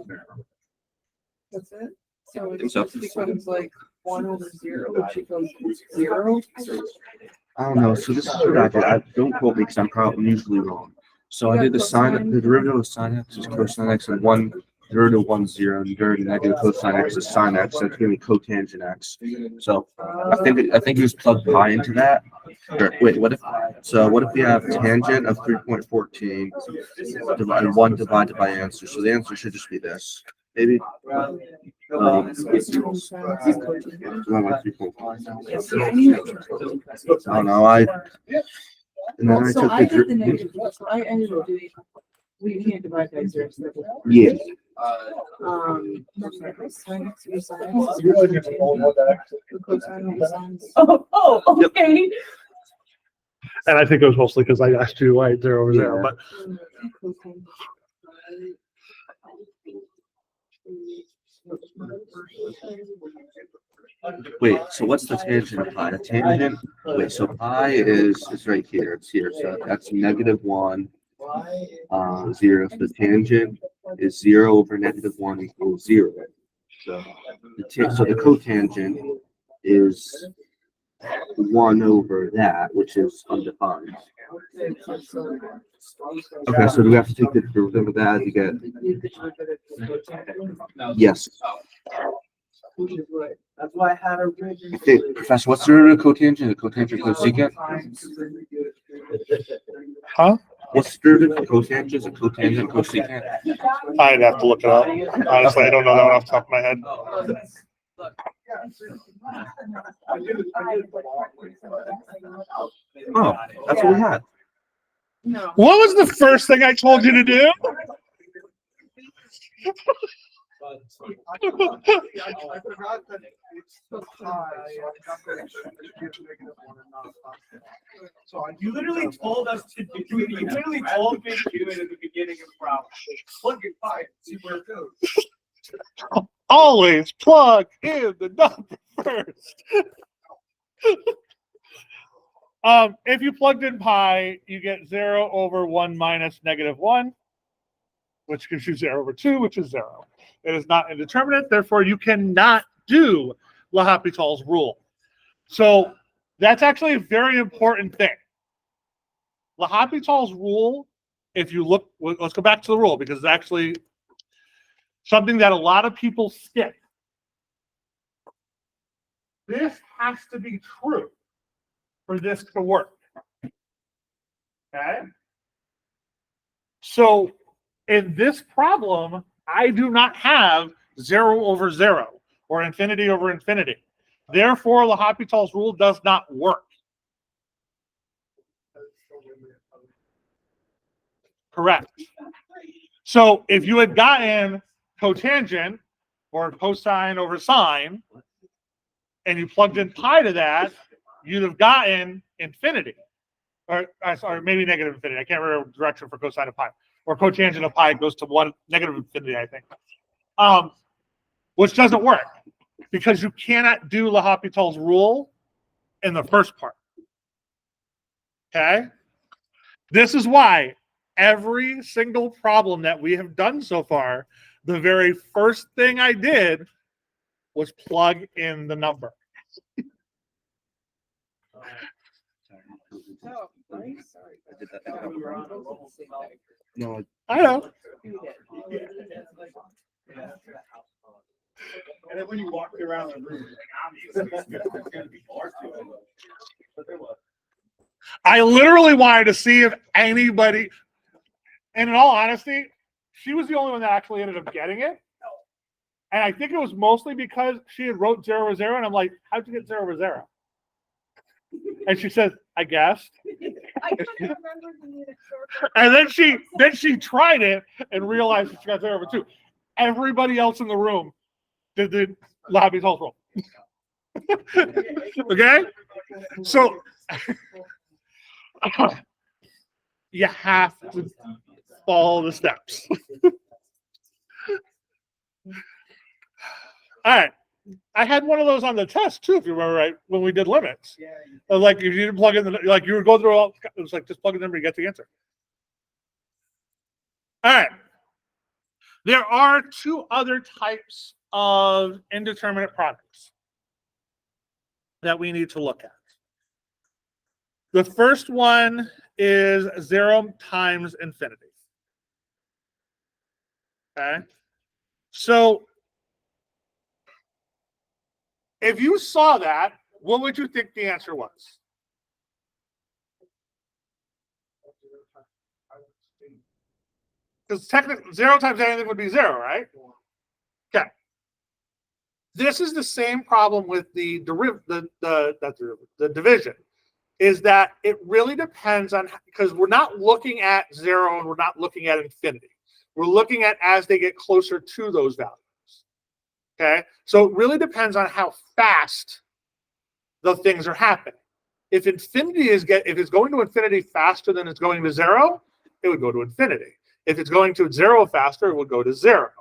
[SPEAKER 5] That's it? So
[SPEAKER 4] think
[SPEAKER 5] it
[SPEAKER 4] so.
[SPEAKER 5] just becomes like 1/0, which equals 0.
[SPEAKER 4] I don't know. So this is what I did. I don't quote me because I'm usually wrong. So I did the sine. The derivative of sine x is cosine x, and 1 derivative of 1, 0, and derivative of negative cosine x is sine x. So it's giving me cotangent x. So I think you just plug pi into that. Or, wait, what if we have tangent of 3.14 and 1 divided by answer? So the answer should just be this. Maybe.
[SPEAKER 5] Sine
[SPEAKER 4] I don't know. And then I
[SPEAKER 5] So
[SPEAKER 4] took
[SPEAKER 5] I
[SPEAKER 4] the
[SPEAKER 5] did the negative, so I ended up doing, we can't divide by 0. So
[SPEAKER 4] yeah.
[SPEAKER 5] Sine x equals sine x is equal to cosine of sine.
[SPEAKER 6] Oh, okay.
[SPEAKER 1] And I think it was mostly because I asked you why 0 over 0,
[SPEAKER 4] Yeah.
[SPEAKER 1] but
[SPEAKER 5] Cosine.
[SPEAKER 4] Wait, so what's the tangent of pi? The tangent, wait, so pi is right here. It's here. So that's -1, 0. So the tangent is 0 over -1 equals 0. So the cotangent is 1 over that, which is undefined. Okay, so do we have to take the derivative of that to get? Yes.
[SPEAKER 5] That's why I had a rigid.
[SPEAKER 4] Okay, Professor, what's the derivative of cotangent? The cotangent cosecant?
[SPEAKER 1] Huh?
[SPEAKER 4] What's the derivative of cotangent? The cotangent cosecant?
[SPEAKER 1] I'd have to look it up. Honestly, I don't know that one off the top of my head.
[SPEAKER 4] Oh, that's what we had.
[SPEAKER 6] No.
[SPEAKER 1] What was the first thing I told you to do?
[SPEAKER 3] I forgot that it's so high.
[SPEAKER 2] So you literally told us to do it. You literally told me to do it at the beginning of the problem. Plug your pipe, see where it goes.
[SPEAKER 1] Always plug in the number first. If you plugged in pi, you get 0 over 1 minus -1, which gives you 0 over 2, which is 0. It is not indeterminate, therefore you cannot do L'Hopital's rule. So that's actually a very important thing. L'Hopital's rule, if you look, let's go back to the rule because it's actually something that a lot of people skip. This has to be true for this to work. Okay? So in this problem, I do not have 0 over 0 or infinity over infinity. Therefore, L'Hopital's rule does not work. Correct. So if you had gotten cotangent or cosine over sine, and you plugged in pi to that, you'd have gotten infinity. Or maybe negative infinity. I can't remember the direction for cosine of pi. Or cotangent of pi goes to negative infinity, I think. Which doesn't work because you cannot do L'Hopital's rule in the first part. Okay? This is why every single problem that we have done so far, the very first thing I did was plug in the number.
[SPEAKER 4] No,
[SPEAKER 1] I know.
[SPEAKER 2] And then when you walked around the room, like, obviously it's gonna be more to it. But there was.
[SPEAKER 1] I literally wanted to see if anybody, and in all honesty, she was the only one that actually ended up getting it. And I think it was mostly because she had wrote 0 over 0, and I'm like, how'd you get 0 over 0? And she says, I guessed.
[SPEAKER 6] I couldn't remember the unit short.
[SPEAKER 1] And then she tried it and realized that she got 0 over 2. Everybody else in the room did the L'Hopital's rule. Okay? So you have to follow the steps. All right. I had one of those on the test too, if you remember right, when we did limits.
[SPEAKER 2] Yeah.
[SPEAKER 1] Like if you didn't plug in like you would go through all, it was like just plug in the number, you get the answer. All right. There are two other types of indeterminate products that we need to look at. The first one is 0 times infinity. Okay. So if you saw that, what would you think the answer was? Because technically 0 times anything would be 0, right? Okay. This is the same problem with the division, is that it really depends on, because we're not looking at 0 and we're not looking at infinity. We're looking at as they get closer to those values. Okay, so it really depends on how fast the things are happening. If infinity if it's going to infinity faster than it's going to 0, it would go to infinity. If it's going to 0 faster, it would go to 0.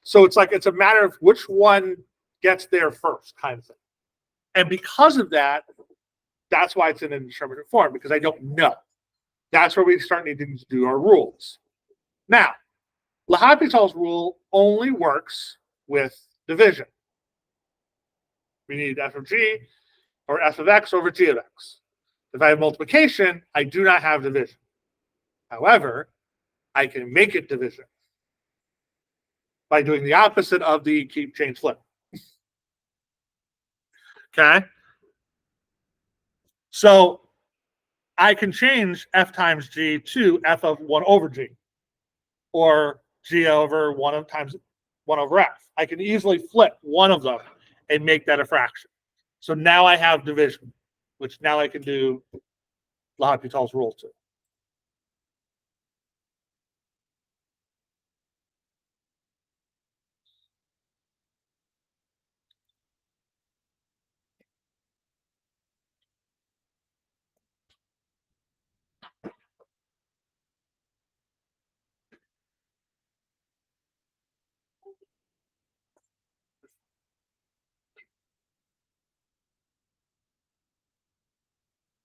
[SPEAKER 1] So it's like it's a matter of which one gets there first, kind of thing. And because of that, that's why it's in indeterminate form, because I don't know. That's where we start needing to do our rules. Now, L'Hopital's rule only works with division. We need f of g or f of x over g of x. If I have multiplication, I do not have division. However, I can make it division by doing the opposite of the keep, change, flip. Okay. So I can change f times g to f of 1 over g, or g over 1 times 1 over f. I can easily flip one of them and make that a fraction. So now I have division, which now I can do L'Hopital's rule too.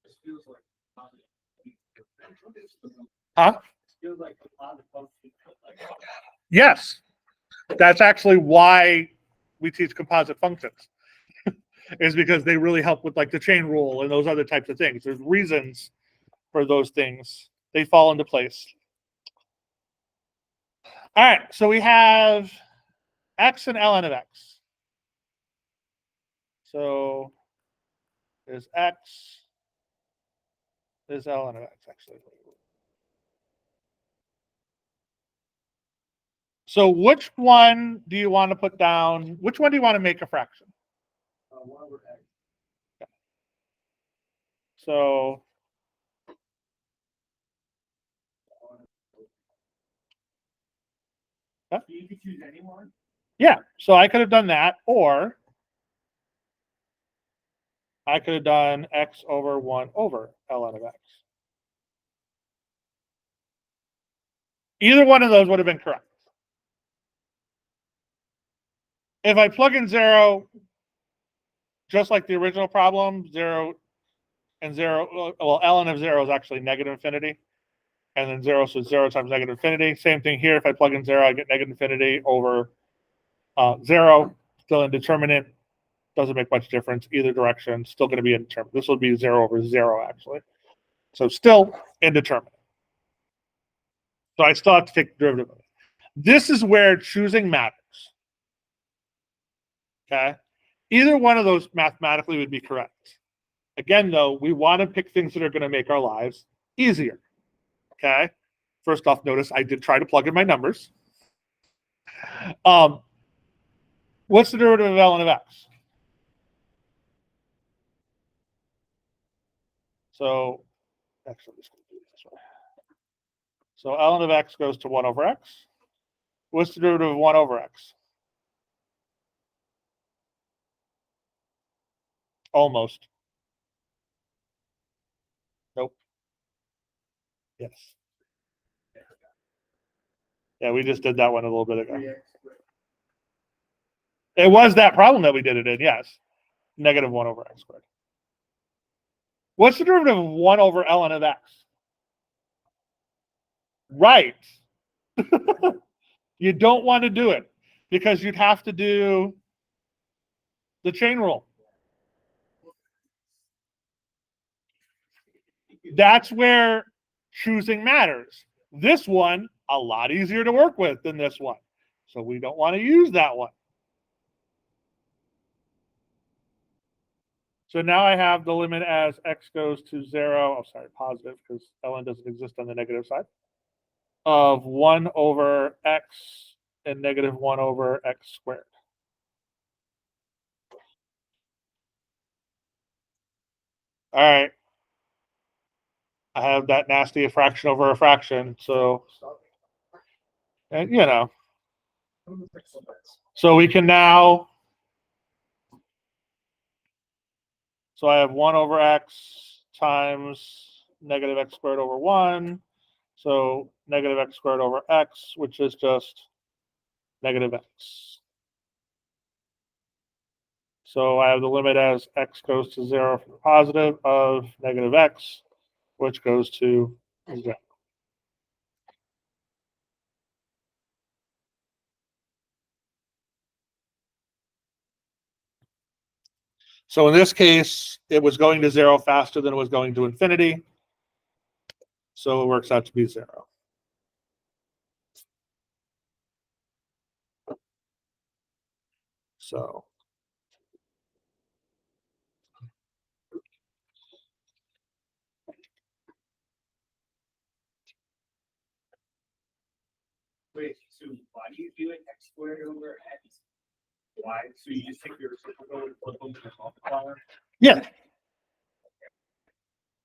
[SPEAKER 2] This feels like.
[SPEAKER 1] Huh?
[SPEAKER 2] Feels like a lot of function.
[SPEAKER 1] Yes. That's actually why we teach composite functions, is because they really help with like the chain rule and those other types of things. There's reasons for those things. They fall into place. All right, so we have x and ln of x. So there's x, there's ln of x, actually. So which one do you want to put down? Which one do you want to make a fraction?
[SPEAKER 2] 1 over x.
[SPEAKER 1] So
[SPEAKER 2] You could choose anyone.
[SPEAKER 1] yeah, so I could have done that, or I could have done x over 1 over ln of x. Either one of those would have been correct. If I plug in 0, just like the original problem, 0 and 0, well, ln of 0 is actually negative infinity. And then 0, so 0 times negative infinity. Same thing here. If I plug in 0, I get negative infinity over 0. Still indeterminate. Doesn't make much difference either direction. Still going to be indeterminate. This will be 0 over 0, actually. So still indeterminate. So I still have to take the derivative of it. This is where choosing matters. Okay? Either one of those mathematically would be correct. Again, though, we want to pick things that are going to make our lives easier. Okay? First off, notice I did try to plug in my numbers. What's the derivative of ln of x? So, actually, let's do it this way. So ln of x goes to 1 over x. What's the derivative of 1 over x? Almost. Nope. Yes. Yeah, we just did that one a little bit ago. It was that problem that we did it in, yes. Negative 1 over x squared. What's the derivative of 1 over ln of x? Right. You don't want to do it because you'd have to do the chain rule. That's where choosing matters. This one, a lot easier to work with than this one. So we don't want to use that one. So now I have the limit as x goes to 0. Oh, sorry, positive, because ln doesn't exist on the negative side, of 1 over x and negative 1 over x squared. All right. I have that nasty fraction over a fraction. So, and, you know, so we can now, so I have 1 over x times negative x squared over 1. So negative x squared over x, which is just negative x. So I have the limit as x goes to 0 from the positive of negative x, which goes to 0. So in this case, it was going to 0 faster than it was going to infinity. So it works out to be 0. So
[SPEAKER 2] Wait, so why do you do it x squared over x? Why? So you just take your reciprocal and flip them to the multiplier?
[SPEAKER 1] Yeah.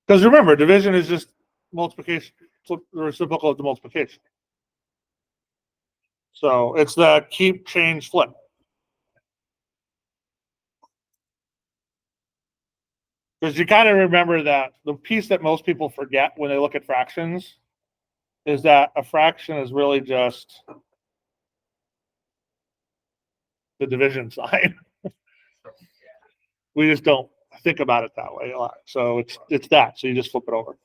[SPEAKER 1] Because remember, division is just multiplication, flip the reciprocal of the multiplication. So it's the keep, change, flip. Because you kind of remember that the piece that most people forget when they look at fractions is that a fraction is really just the division sign. We just don't think about it that way a lot. So it's that. So you just flip it over.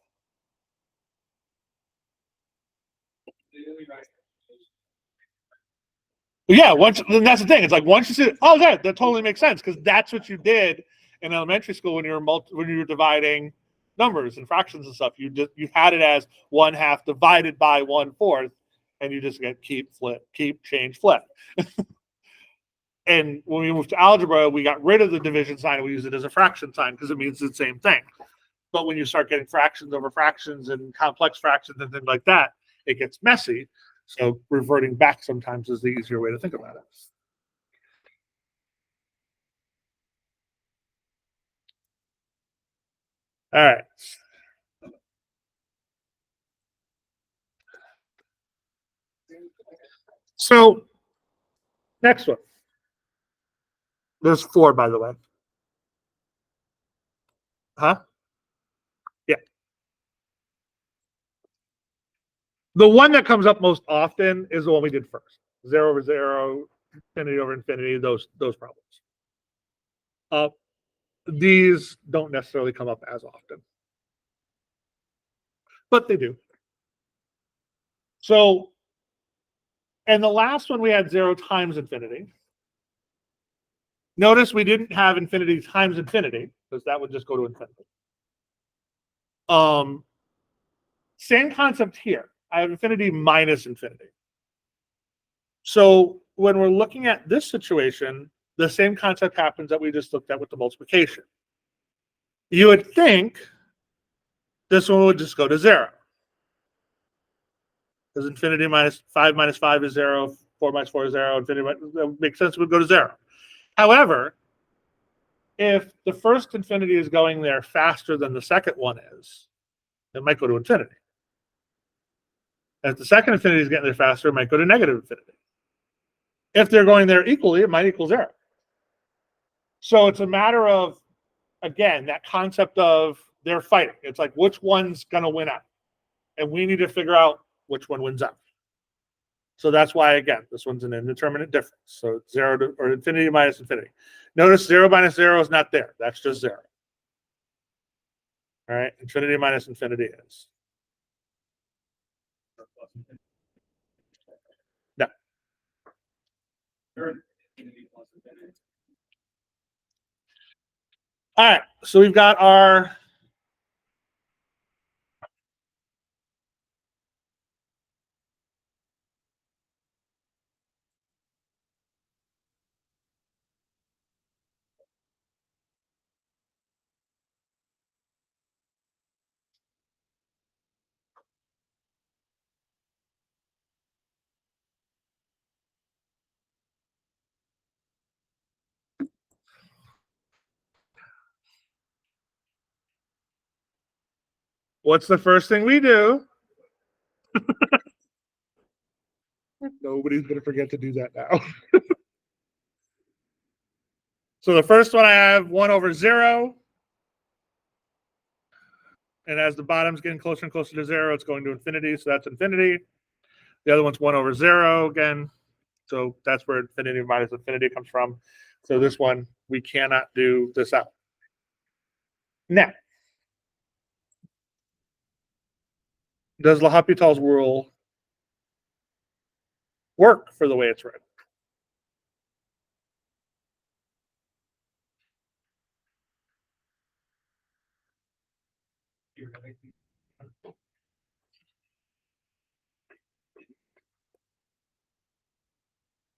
[SPEAKER 1] Yeah, then that's the thing. It's like once you see it, oh, that totally makes sense because that's what you did in elementary school when you were dividing numbers and fractions and stuff. You had it as 1/2 divided by 1/4, and you just get keep, change, flip. And when we moved to algebra, we got rid of the division sign and we use it as a fraction sign because it means the same thing. But when you start getting fractions over fractions and complex fractions and things like that, it gets messy. So reverting back sometimes is the easier way to think about it. All right. So next one. There's 4, by the way. Huh? Yeah. The one that comes up most often is the one we did first. 0 over 0, infinity over infinity, those problems. These don't necessarily come up as often, but they do. So, and the last one we had 0 times infinity. Notice we didn't have infinity times infinity because that would just go to infinity. Same concept here. I have infinity minus infinity. So when we're looking at this situation, the same concept happens that we just looked at with the multiplication. You would think this one would just go to 0. Because infinity minus 5 is 0, 4 minus 4 is 0, infinity that makes sense, it would go to 0. However, if the first infinity is going there faster than the second one is, it might go to infinity. If the second infinity is getting there faster, it might go to negative infinity. If they're going there equally, it might equal 0. So it's a matter of, again, that concept of they're fighting. It's like which one's going to win out, and we need to figure out which one wins out. So that's why, again, this one's an indeterminate difference. So 0 or infinity minus infinity. Notice 0 minus 0 is not there. That's just 0. All right, infinity minus infinity is. No. All right, so we've got our what's the first thing we do? Nobody's going to forget to do that now. So the first one I have 1 over 0. And as the bottom's getting closer and closer to 0, it's going to infinity. So that's infinity. The other one's 1 over 0 again. So that's where infinity minus infinity comes from. So this one, we cannot do this out. Now, does L'Hopital's rule work for the way it's written?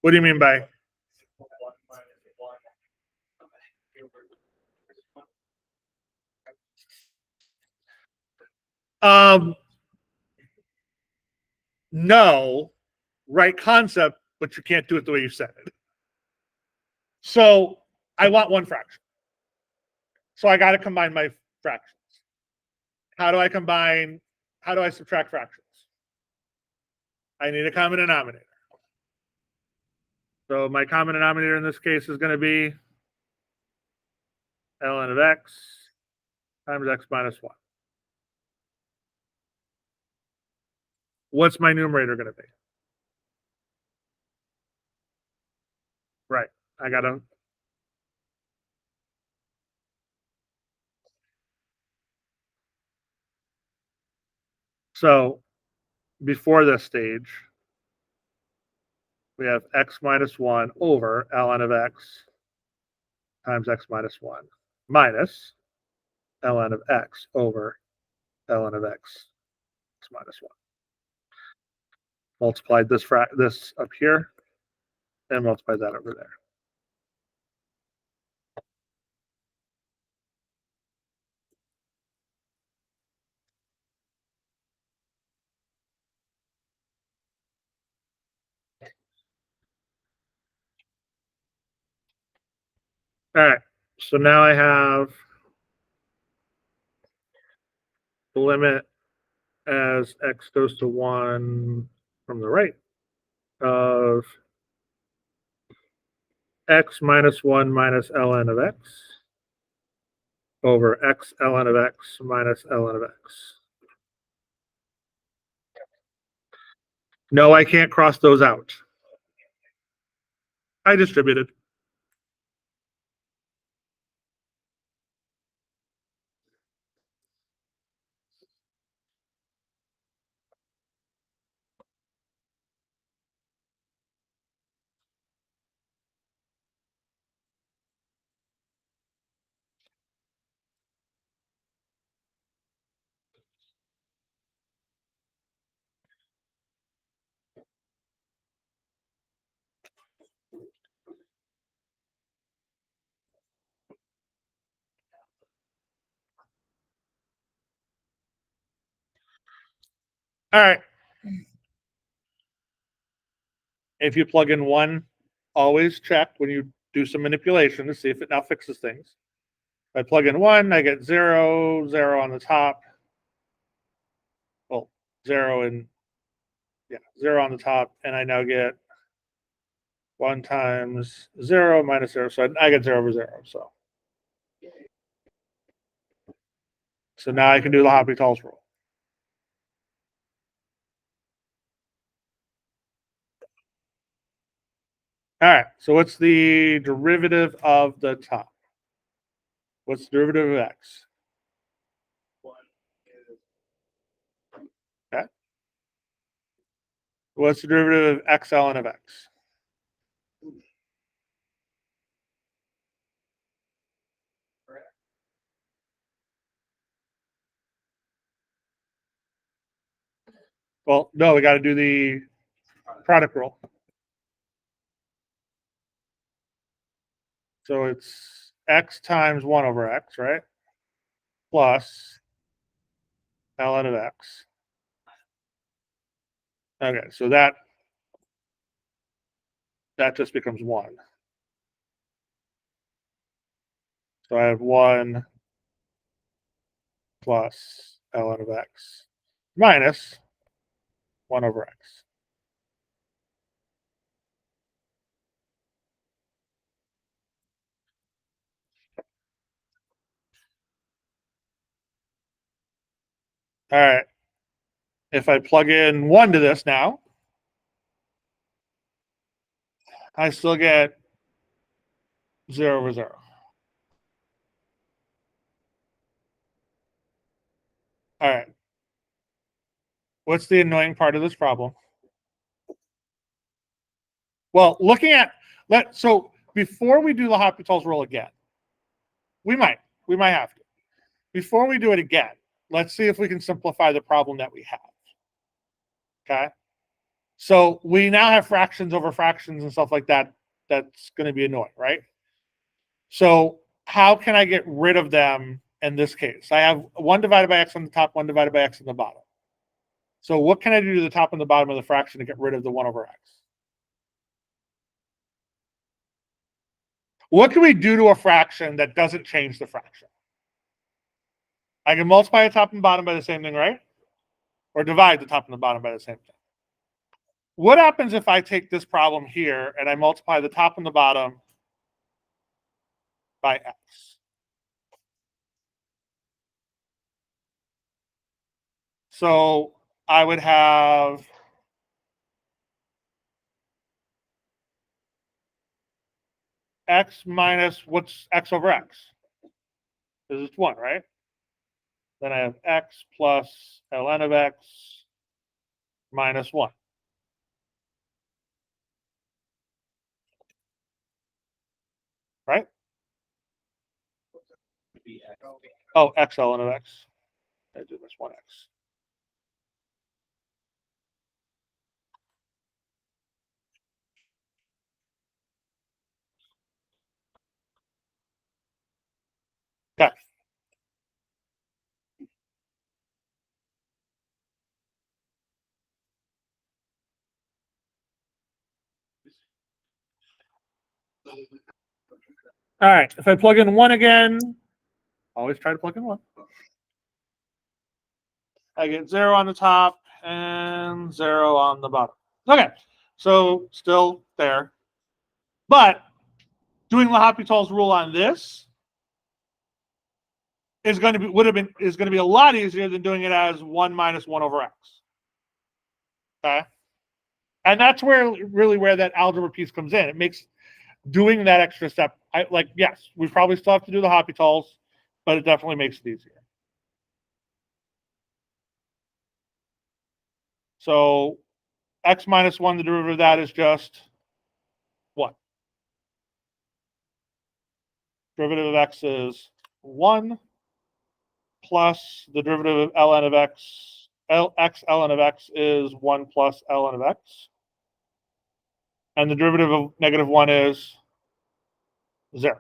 [SPEAKER 1] What do you mean by? No, right concept, but you can't do it the way you said it. So I want one fraction. So I got to combine my fractions. How do I subtract fractions? I need a common denominator. So my common denominator in this case is going to be ln of x times x minus 1. What's my numerator going to be? Right. I got to. So before this stage, we have x minus 1 over ln of x times x minus 1 minus ln of x over ln of x minus 1. Multiplied this up here and multiply that over there. All right, so now I have the limit as x goes to 1 from the right of x minus 1 minus ln of x over x ln of x minus ln of x. No, I can't cross those out. I distributed. All right. If you plug in 1, always check when you do some manipulation to see if it now fixes things. If I plug in 1, I get 0, 0 on the top. Well, 0 and 0 on the top, and I now get 1 times 0 minus 0. So I get 0 over 0. So now I can do the L'Hopital's rule. All right, so what's the derivative of the top? What's the derivative of x? Okay. What's the derivative of x ln of x? Well, no, we got to do the product rule. So it's x times 1 over x, right? Plus ln of x. Okay, so that just becomes 1. So I have 1 plus ln of x minus 1 over x. All right. If I plug in 1 to this now, I still get 0 over 0. All right. What's the annoying part of this problem? Well, so before we do L'Hopital's rule again, we might have to. Before we do it again, let's see if we can simplify the problem that we have. Okay. So we now have fractions over fractions and stuff like that. That's going to be annoying, right? So how can I get rid of them in this case? I have 1 divided by x on the top, 1 divided by x on the bottom. So what can I do to the top and the bottom of the fraction to get rid of the 1 over x? What can we do to a fraction that doesn't change the fraction? I can multiply the top and bottom by the same thing, right? Or divide the top and the bottom by the same thing. What happens if I take this problem here and I multiply the top and the bottom by x? So I would have x minus, what's x over x? Because it's 1, right? Then I have x plus ln of x minus 1. Right? Oh, x ln of x. I did this 1x. Okay. All right. If I plug in 1 again, always try to plug in 1. I get 0 on the top and 0 on the bottom. Okay. So still there. But doing L'Hopital's rule on this is going to be a lot easier than doing it as 1 minus 1 over x. Okay. And that's where that algebra piece comes in. It makes doing that extra step, yes, we probably still have to do the L'Hopital's, but it definitely makes it easier. So x minus 1, the derivative of that is just what? Derivative of x is 1 plus the derivative of ln of x, x ln of x is 1 plus ln of x. And the derivative of negative 1 is 0.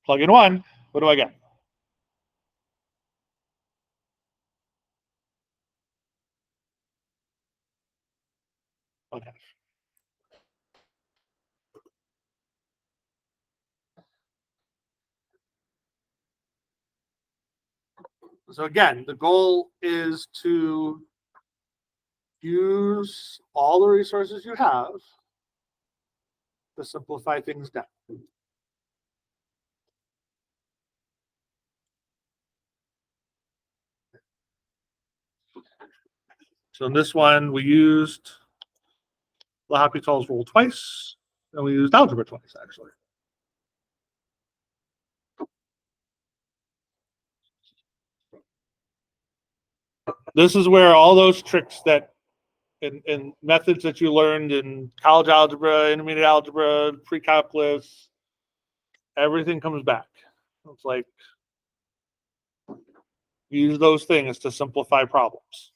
[SPEAKER 1] Plug in 1, what do I get? Okay. So again, the goal is to use all the resources you have to simplify things down. So in this one, we used L'Hopital's rule twice, and we used algebra twice, actually. This is where all those tricks that and methods that you learned in college algebra, intermediate algebra, pre-calculus, everything comes back. It's like use those things to simplify problems.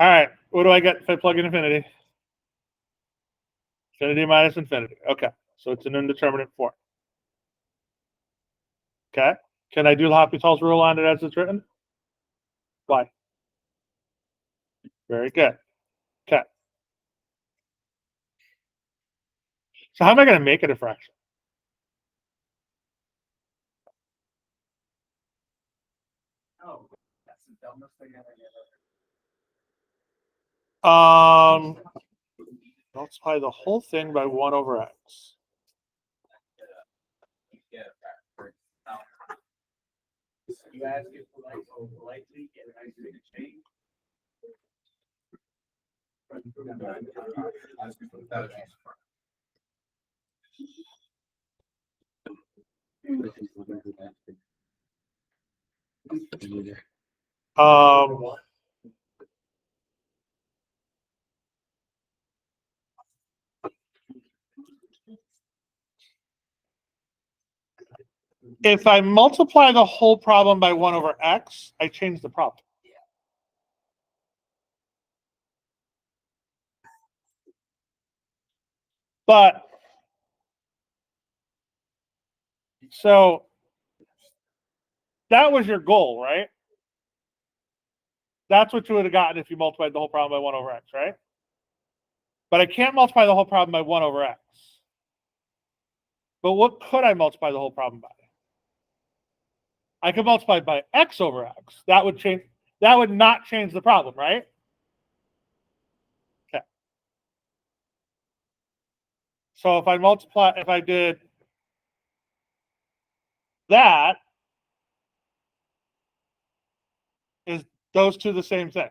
[SPEAKER 1] All right, what do I get if I plug in infinity? Infinity minus infinity. Okay, so it's an indeterminate form. Okay, can I do L'Hopital's rule on it as it's written? Why? Very good. Okay. So how am I going to make it a fraction?
[SPEAKER 2] Oh, that's the dumbest thing I've ever.
[SPEAKER 1] Multiply the whole thing by 1 over x.
[SPEAKER 2] You ask it politely, get a nice big change.
[SPEAKER 1] Um, if I multiply the whole problem by 1 over x, I change the problem. But so that was your goal, right? That's what you would have gotten if you multiplied the whole problem by 1 over x, right? But I can't multiply the whole problem by 1 over x. But what could I multiply the whole problem by? I could multiply by x over x. That would change. That would not change the problem, right? Okay. So if I did that, is those two the same thing?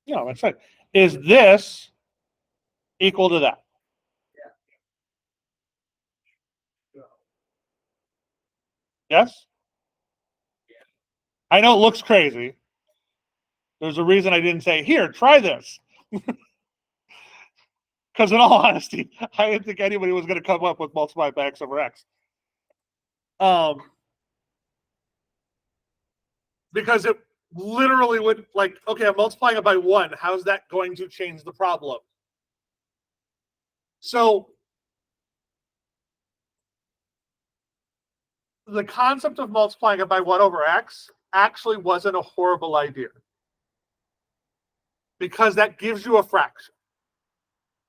[SPEAKER 1] No, that's right. Is this equal to that? Yes? I know it looks crazy. There's a reason I didn't say, here, try this. Because in all honesty, I didn't think anybody was going to come up with multiply by x over x. Because it literally would, like, okay, I'm multiplying it by 1. How's that going to change the problem? So the concept of multiplying it by 1 over x actually wasn't a horrible idea. Because that gives you a fraction.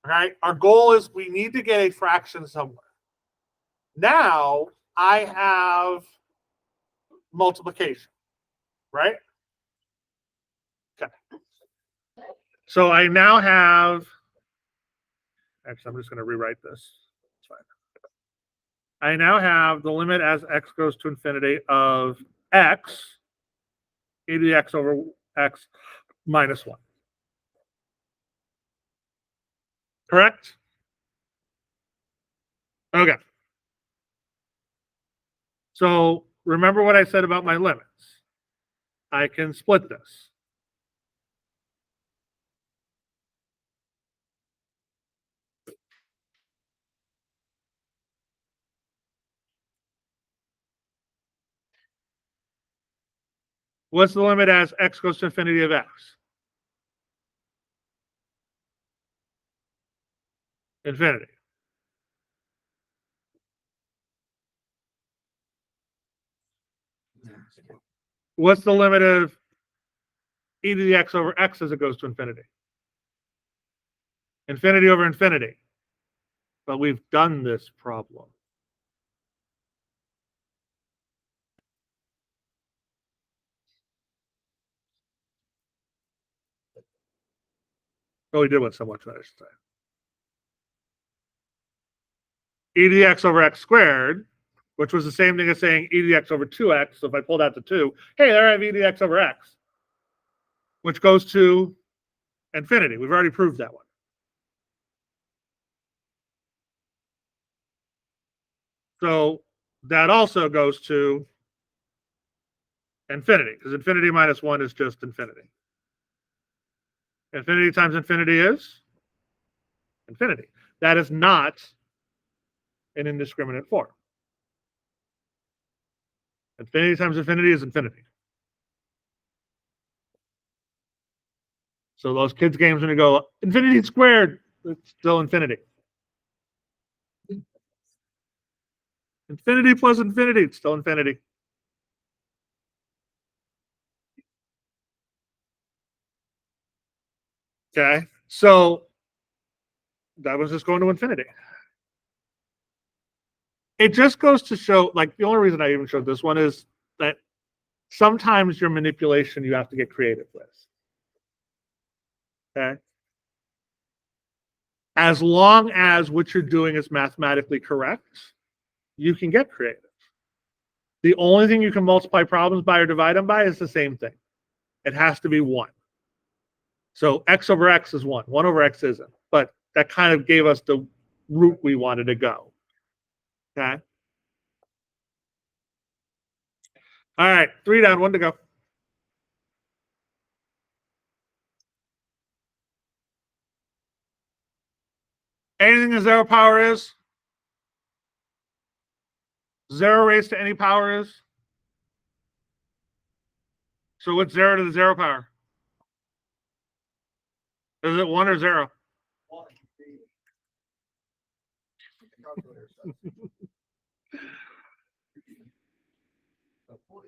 [SPEAKER 1] All right? Our goal is we need to get a fraction somewhere. Now I have multiplication, right? Okay. So I now have, actually, I'm just going to rewrite this. It's fine. I now have the limit as x goes to infinity of x, e to the x over x minus 1. Correct? Okay. So remember what I said about my limits. I can split this. What's the limit as x goes to infinity of x? Infinity. What's the limit of e to the x over x as it goes to infinity? Infinity over infinity. But we've done this problem. Oh, we did one somewhat, I should say. E to the x over x squared, which was the same thing as saying e to the x over 2x. So if I pulled out the 2, hey, there I have e to the x over x, which goes to infinity. We've already proved that one. So that also goes to infinity, because infinity minus 1 is just infinity. Infinity times infinity is infinity. That is not an indiscriminate form. Infinity times infinity is infinity. So those kids' games when you go infinity squared, it's still infinity. Infinity plus infinity, it's still infinity. Okay, so that was just going to infinity. It just goes to show, like, the only reason I even showed this one is that sometimes your manipulation you have to get creative with. Okay. As long as what you're doing is mathematically correct, you can get creative. The only thing you can multiply problems by or divide them by is the same thing. It has to be 1. So x over x is 1. 1 over x isn't. But that kind of gave us the route we wanted to go. Okay. All right. 3 down, 1 to go. Anything a 0 power is? 0 raised to any power is? So what's 0 to the 0 power? Is it 1 or 0?
[SPEAKER 3] Well,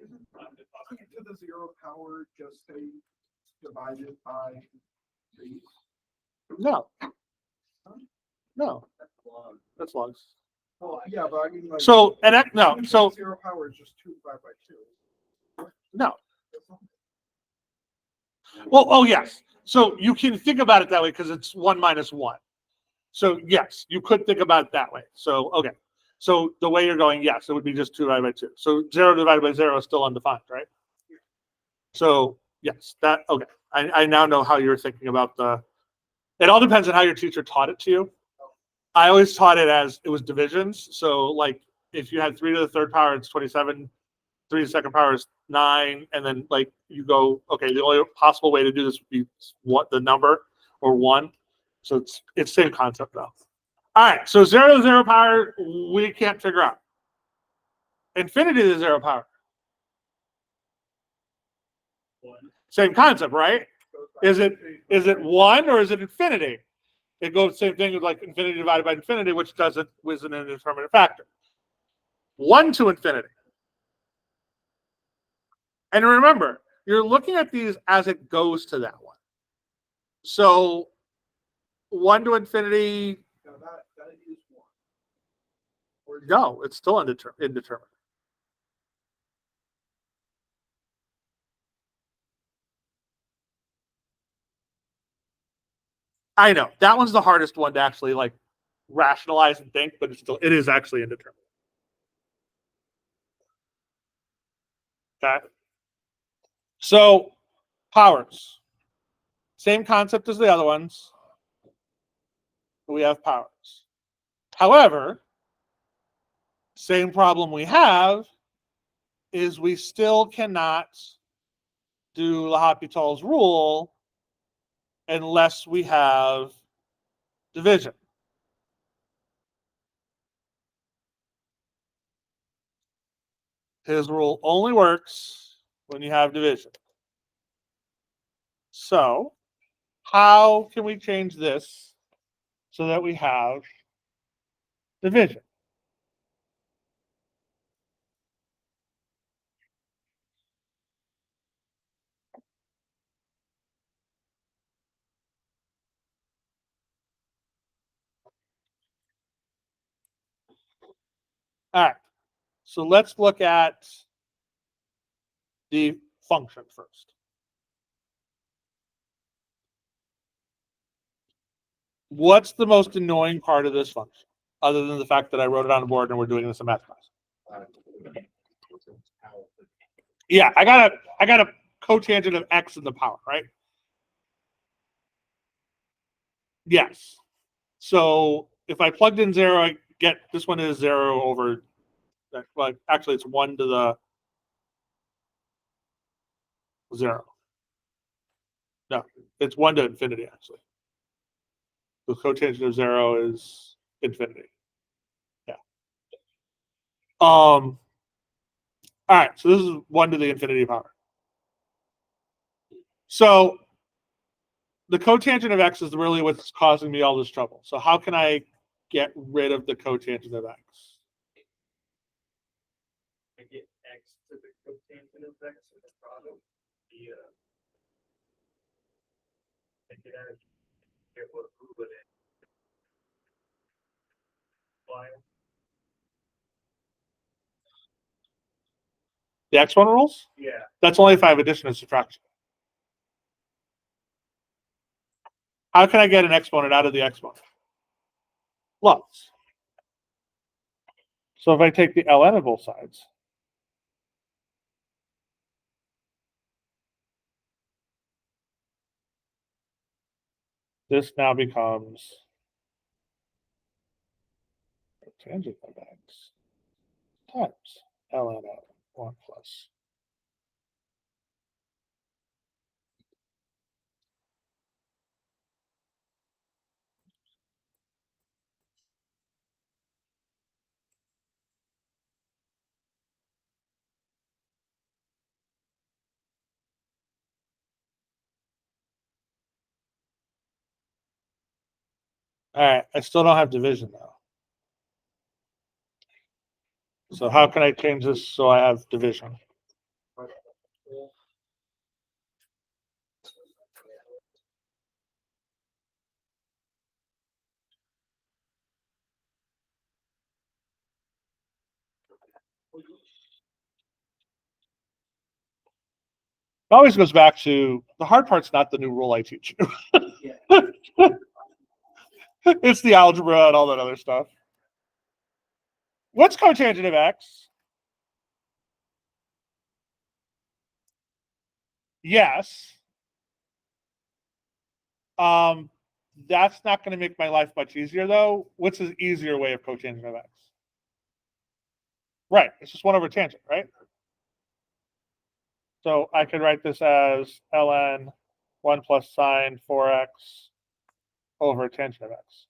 [SPEAKER 3] isn't to the 0 power just say divided by 3?
[SPEAKER 1] No. No. That's logs.
[SPEAKER 3] Well, yeah, but I mean, like.
[SPEAKER 1] So, no. So,
[SPEAKER 3] 0 power is just 2 divided by 2.
[SPEAKER 1] no. Well, oh, yes. So you can think about it that way because it's 1 minus 1. So, yes, you could think about it that way. So, okay. So the way you're going, yes, it would be just 2 divided by 2. So 0 divided by 0 is still undefined, right? So, yes, that, okay. I now know how you're thinking about it all depends on how your teacher taught it to you. I always taught it as it was divisions. So, like, if you had 3 to the 3rd power, it's 27. 3 to the 2nd power is 9. And then, like, you go, okay, the only possible way to do this would be what the number or 1. So it's same concept, though. All right. So 0 to 0 power, we can't figure out. Infinity to 0 power. Same concept, right? Is it 1 or is it infinity? It goes same thing with like infinity divided by infinity, which isn't an indeterminate factor. 1 to infinity. And remember, you're looking at these as it goes to that one. So 1 to infinity.
[SPEAKER 3] Now that is 1. Or
[SPEAKER 1] No, it's still indeterminate. I know that one's the hardest one to actually like rationalize and think, but it is actually indeterminate. Okay. So powers, same concept as the other ones. We have powers. However, same problem we have is we still cannot do L'Hopital's rule unless we have division. His rule only works when you have division. So, how can we change this so that we have division? All right. So let's look at the function first. What's the most annoying part of this function, other than the fact that I wrote it on the board and we're doing this in math class? Yeah, I got a cotangent of x in the power, right? Yes. So if I plugged in 0, I get this one is 0 over. Well, actually, it's 1 to the 0. No, it's 1 to infinity, actually. The cotangent of 0 is infinity. Yeah. All right, so this is 1 to the infinity power. So the cotangent of x is really what's causing me all this trouble. So how can I get rid of the cotangent of x?
[SPEAKER 2] I get x to the cotangent of x in the product. I get out of here what rule it is.
[SPEAKER 1] The exponent rules?
[SPEAKER 2] Yeah.
[SPEAKER 1] That's only if I have addition and subtraction. How can I get an exponent out of the exponent? Lots. So if I take the ln of both sides, this now becomes tangent of x times ln of 1 plus. All right, I still don't have division though. So how can I change this so I have division? It always goes back to the hard part's not the new rule I teach you. It's the algebra and all that other stuff. What's cotangent of x? Yes. That's not going to make my life much easier though. What's the easier way of cotangent of x? Right, it's just 1 over tangent, right? So I could write this as ln 1 plus sine 4x over tangent of x.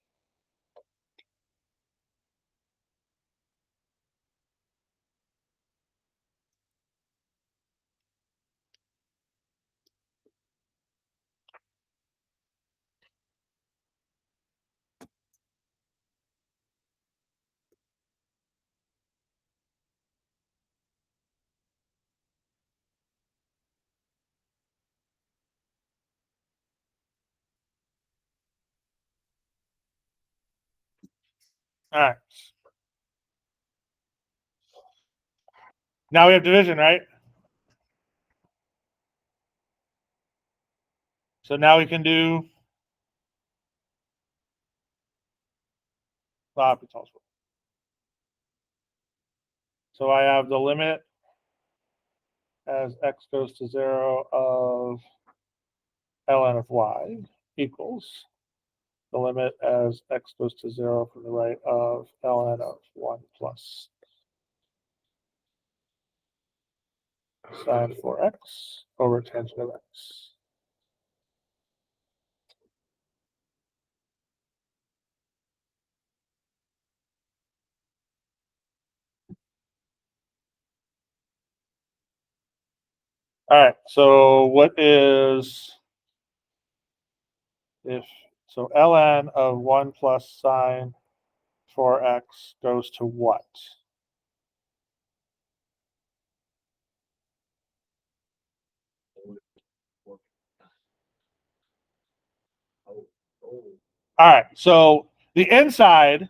[SPEAKER 1] All right. Now we have division, right? So now we can do L'Hopital's rule. So I have the limit as x goes to 0 of ln of y equals the limit as x goes to 0 from the right of ln of 1 plus sine 4x over tangent of x. All right, so what is if so ln of 1 plus sine 4x goes to what? All right, so the inside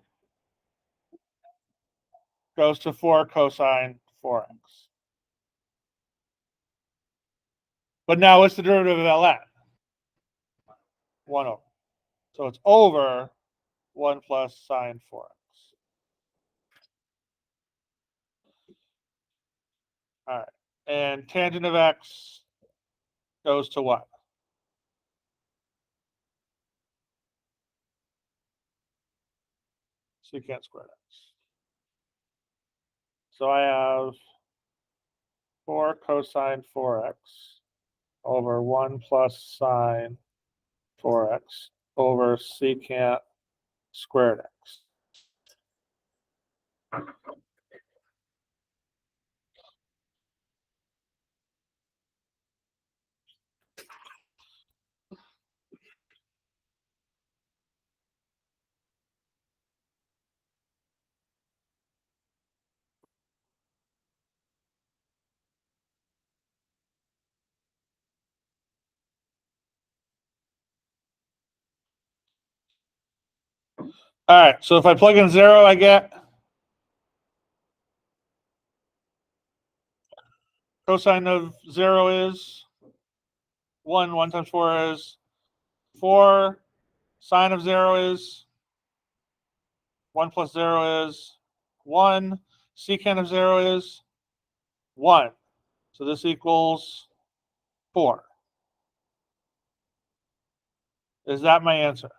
[SPEAKER 1] goes to 4 cosine 4x. But now what's the derivative of ln? 1 over. So it's over 1 plus sine 4x. All right. And tangent of x goes to what? Secant squared x. So I have 4 cosine 4x over 1 plus sine 4x over secant squared x. All right, so if I plug in 0, I get Cosine of 0 is 1. 1 times 4 is 4. Sine of 0 is 1 plus 0 is 1. Secant of 0 is 1. So this equals 4. Is that my answer?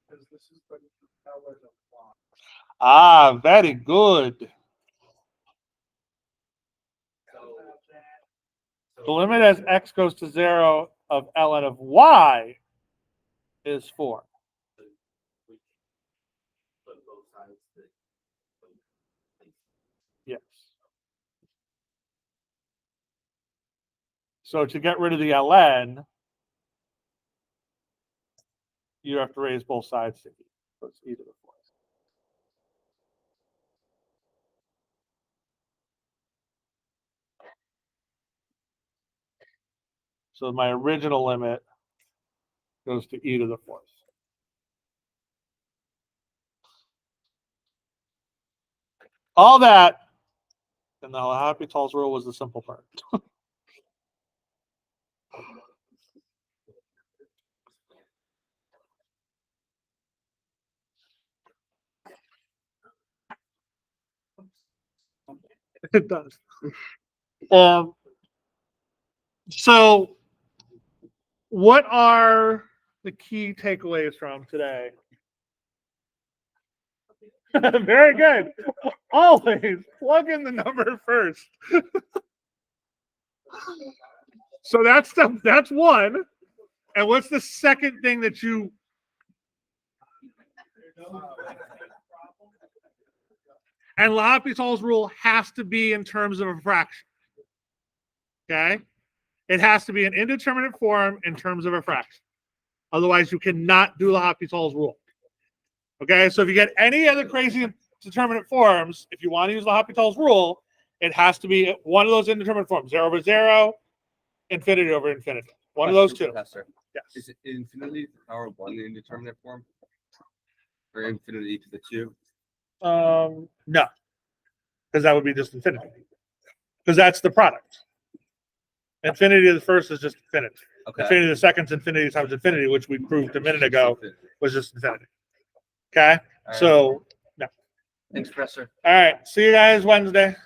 [SPEAKER 3] Because this is the power of law.
[SPEAKER 1] Ah, very good. The limit as x goes to 0 of ln of y is 4. Yes. So to get rid of the ln, you have to raise both sides to e. So it's e to the 4th. So my original limit goes to e to the 4th. All that, and the L'Hopital's rule was the simple part. It does. So, what are the key takeaways from today? Very good. Always plug in the number first. So that's one. And what's the second thing that you? And L'Hopital's rule has to be in terms of a fraction. Okay? It has to be an indeterminate form in terms of a fraction. Otherwise, you cannot do L'Hopital's rule. Okay? So if you get any other crazy determinate forms, if you want to use L'Hopital's rule, it has to be one of those indeterminate forms. 0 over 0, infinity over infinity. One of those two.
[SPEAKER 4] Professor.
[SPEAKER 1] Yes.
[SPEAKER 4] Is it infinity to the power of 1 in indeterminate form? Or infinity to the 2?
[SPEAKER 1] No. Because that would be just infinity. Because that's the product. Infinity of the first is just infinity.
[SPEAKER 4] Okay.
[SPEAKER 1] Infinity of the second is infinity times infinity, which we proved a minute ago was just infinity. Okay?
[SPEAKER 4] All right.
[SPEAKER 1] So, no.
[SPEAKER 4] Thanks, Professor.
[SPEAKER 1] All right. See you guys Wednesday.